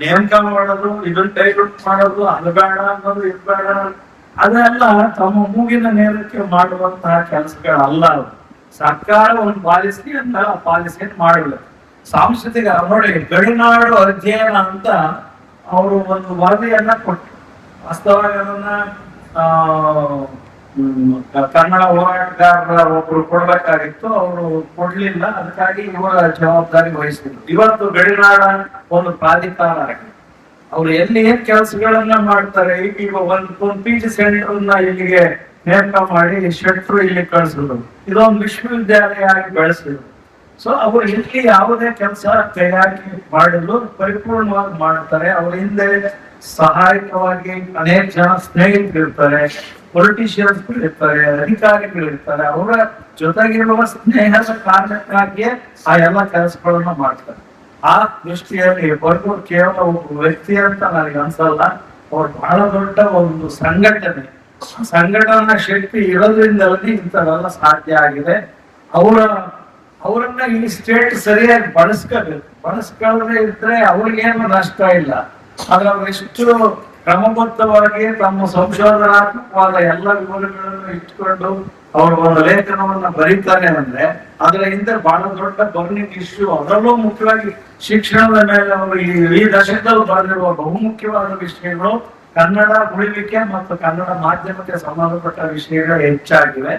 ನೇಮಕ ಮಾಡೋದು, ಇದನ್ನ ಡೈಲ್ಯೂಟ್ ಮಾಡೋದು, ಅದು ಬೇಡ ಅನ್ನೋದು, ಇದು ಬೇಡ, ಅದೆಲ್ಲ ತಮ್ಮ ಮೂಗಿನ ನೇರಕ್ಕೆ ಮಾಡುವಂತಹ ಕೆಲಸಗಳಲ್ಲ. ಸರ್ಕಾರ ಒಂದು ಪಾಲಿಸಿಯನ್ನ ಆ ಪಾಲಿಸಿಯನ್ನು ಮಾಡಬೇಕು. ಸಾಂಸ್ಕೃತಿಕ ನೋಡಿ, ಗಡಿನಾಡು ಅಧ್ಯಯನ ಅಂತ ಅವರು ಒಂದು ವರದಿಯನ್ನ ಕೊಟ್ಟು, ವಾಸ್ತವವಾಗಿ ಅದನ್ನ ಕನ್ನಡ ಹೋರಾಟಗಾರರ ಒಬ್ರು ಕೊಡ್ಬೇಕಾಗಿತ್ತು, ಅವರು ಕೊಡ್ಲಿಲ್ಲ. ಅದಕ್ಕಾಗಿ ಇವರ ಜವಾಬ್ದಾರಿ ವಹಿಸಿದ್ರು. ಇವತ್ತು ಗಡಿನಾಡ ಒಂದು ಪ್ರಾಧಿಕಾರ ಆಗಿದೆ. ಅವ್ರು ಎಲ್ಲಿ ಏನ್ ಕೆಲಸಗಳನ್ನ ಮಾಡ್ತಾರೆ, ಈಗ ಒಂದು PG ಸೆಂಟರ್ನ ಇಲ್ಲಿಗೆ ನೇಮಕ ಮಾಡಿ ಶೆಟ್ರು ಇಲ್ಲಿ ಕಳಿಸಿದ್ರು, ಇದೊಂದು ವಿಶ್ವವಿದ್ಯಾಲಯ ಆಗಿ ಬೆಳೆಸಿದ್ರು. ಸೊ ಅವರು ಇಲ್ಲಿ ಯಾವುದೇ ಕೆಲಸ ಕೈಯಾಗಿ ಮಾಡಲು ಪರಿಪೂರ್ಣವಾಗಿ ಮಾಡ್ತಾರೆ. ಅವ್ರ ಹಿಂದೆ ಸಹಾಯಕವಾಗಿ ಅನೇಕ ಜನ ಸ್ನೇಹಿತರಿರ್ತಾರೆ, ಪೊಲಿಟಿಷಿಯನ್ಸ್ ಇರ್ತಾರೆ, ಅಧಿಕಾರಿಗಳಿರ್ತಾರೆ. ಅವರ ಜೊತೆಗಿರುವ ಸ್ನೇಹದ ಕಾರಣಕ್ಕಾಗಿಯೇ ಆ ಎಲ್ಲ ಕೆಲಸಗಳನ್ನ ಮಾಡ್ತಾರೆ. ಆ ದೃಷ್ಟಿಯಲ್ಲಿ ಬರ್ಗೂರ್ ಕೇವಲ ಒಬ್ಬ ವ್ಯಕ್ತಿ ಅಂತ ನನಗೆ ಅನ್ಸಲ್ಲ, ಅವ್ರು ಬಹಳ ದೊಡ್ಡ ಒಂದು ಸಂಘಟನಾ ಶಕ್ತಿ ಇರೋದ್ರಿಂದಲೇ ಇಂಥವೆಲ್ಲ ಸಾಧ್ಯ ಆಗಿದೆ. ಅವರನ್ನ ಈ ಸ್ಟೇಟ್ ಸರಿಯಾಗಿ ಬಳಸ್ಕೊಳ್ಳದೆ ಇದ್ರೆ ಅವ್ರಿಗೇನು ನಷ್ಟ ಇಲ್ಲ. ಆದ್ರೆ ಅವ್ರು ಎಷ್ಟು ಕ್ರಮಬದ್ಧವಾಗಿ ತಮ್ಮ ಸಂಶೋಧನಾತ್ಮಕವಾದ ಎಲ್ಲ ವಿವರಗಳನ್ನು ಇಟ್ಕೊಂಡು ಅವರು ಒಂದು ಲೇಖನವನ್ನ ಬರೀತಾರೆ ಅಂದ್ರೆ ಅದರ ಹಿಂದೆ ಬಹಳ ದೊಡ್ಡ ಬರ್ನಿಂಗ್ ಇಶ್ಯೂ, ಅದರಲ್ಲೂ ಮುಖ್ಯವಾಗಿ ಶಿಕ್ಷಣದ ಮೇಲೆ ಅವರು ಈ ದಶಕದಲ್ಲಿ ಬರೆದಿರುವ ಬಹುಮುಖ್ಯವಾದ ವಿಷಯಗಳು ಕನ್ನಡ ಉಳಿವಿಕೆ ಮತ್ತು ಕನ್ನಡ ಮಾಧ್ಯಮಕ್ಕೆ ಸಂಬಂಧಪಟ್ಟ ವಿಷಯಗಳು ಹೆಚ್ಚಾಗಿವೆ.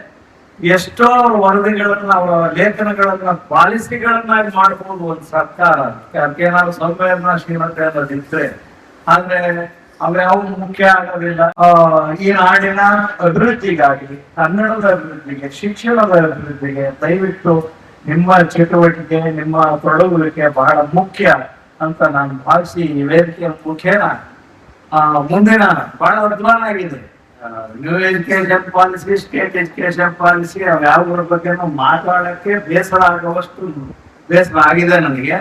ಎಷ್ಟೋ ವರದಿಗಳನ್ನ, ಅವರ ಲೇಖನಗಳನ್ನ ಪಾಲಿಸಿಗಳನ್ನಾಗಿ ಮಾಡಬಹುದು ಒಂದು ಸರ್ಕಾರ, ಅದಕ್ಕೇನಾದ್ರು ಸಂವೇದನಾಶೀಲತೆ ಅನ್ನೋದಿದ್ರೆ. ಆದ್ರೆ ಅವ್ಯಾವ ಮುಖ್ಯ ಆಗೋದಿಲ್ಲ. ಈ ನಾಡಿನ ಅಭಿವೃದ್ಧಿಗಾಗಿ, ಕನ್ನಡದ ಅಭಿವೃದ್ಧಿಗೆ, ಶಿಕ್ಷಣದ ಅಭಿವೃದ್ಧಿಗೆ ದಯವಿಟ್ಟು ನಿಮ್ಮ ಚಟುವಟಿಕೆ, ನಿಮ್ಮ ತೊಡಗುವಿಕೆ ಬಹಳ ಮುಖ್ಯ ಅಂತ ನಾನು ಭಾವಿಸಿ ಈ ವೇದಿಕೆಯ ಮುಖೇನ ಮುಂದಿನ ಬಹಳ ಅಧ್ವಾನ ಆಗಿದೆ. New education policy, state education policy, ಅವ್ಯಾವುದ್ರ ಬಗ್ಗೆ ಮಾತಾಡಕ್ಕೆ ಬೇಸರ ಆಗಿದೆ ನನಗೆ.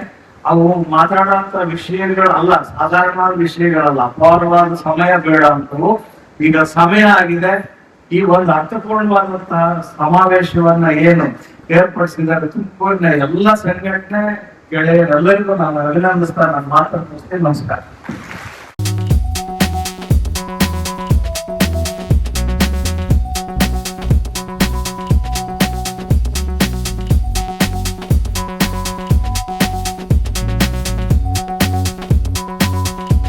ಅವು ಮಾತಾಡುವಂತ ವಿಷಯಗಳಲ್ಲ, ಸಾಧಾರಣವಾದ ವಿಷಯಗಳಲ್ಲ, ಅಪಾರವಾದ ಸಮಯ ಬೇಡ ಅಂತವು. ಈಗ ಸಮಯ ಆಗಿದೆ. ಈ ಒಂದು ಅರ್ಥಪೂರ್ಣವಾದಂತಹ ಸಮಾವೇಶವನ್ನ ಏನು ಏರ್ಪಡಿಸಿದ್ದಾರೆ ತುಮಕೂರಿನ ಎಲ್ಲ ಸಂಘಟನೆ ಗೆಳೆಯರೆಲ್ಲರಿಗೂ ನಾನು ಅಭಿನಂದಿಸ್ತಾ ನನ್ನ ಮಾತನ್ನು ಮುಗಿಸ್ತೀನಿ. ನಮಸ್ಕಾರ.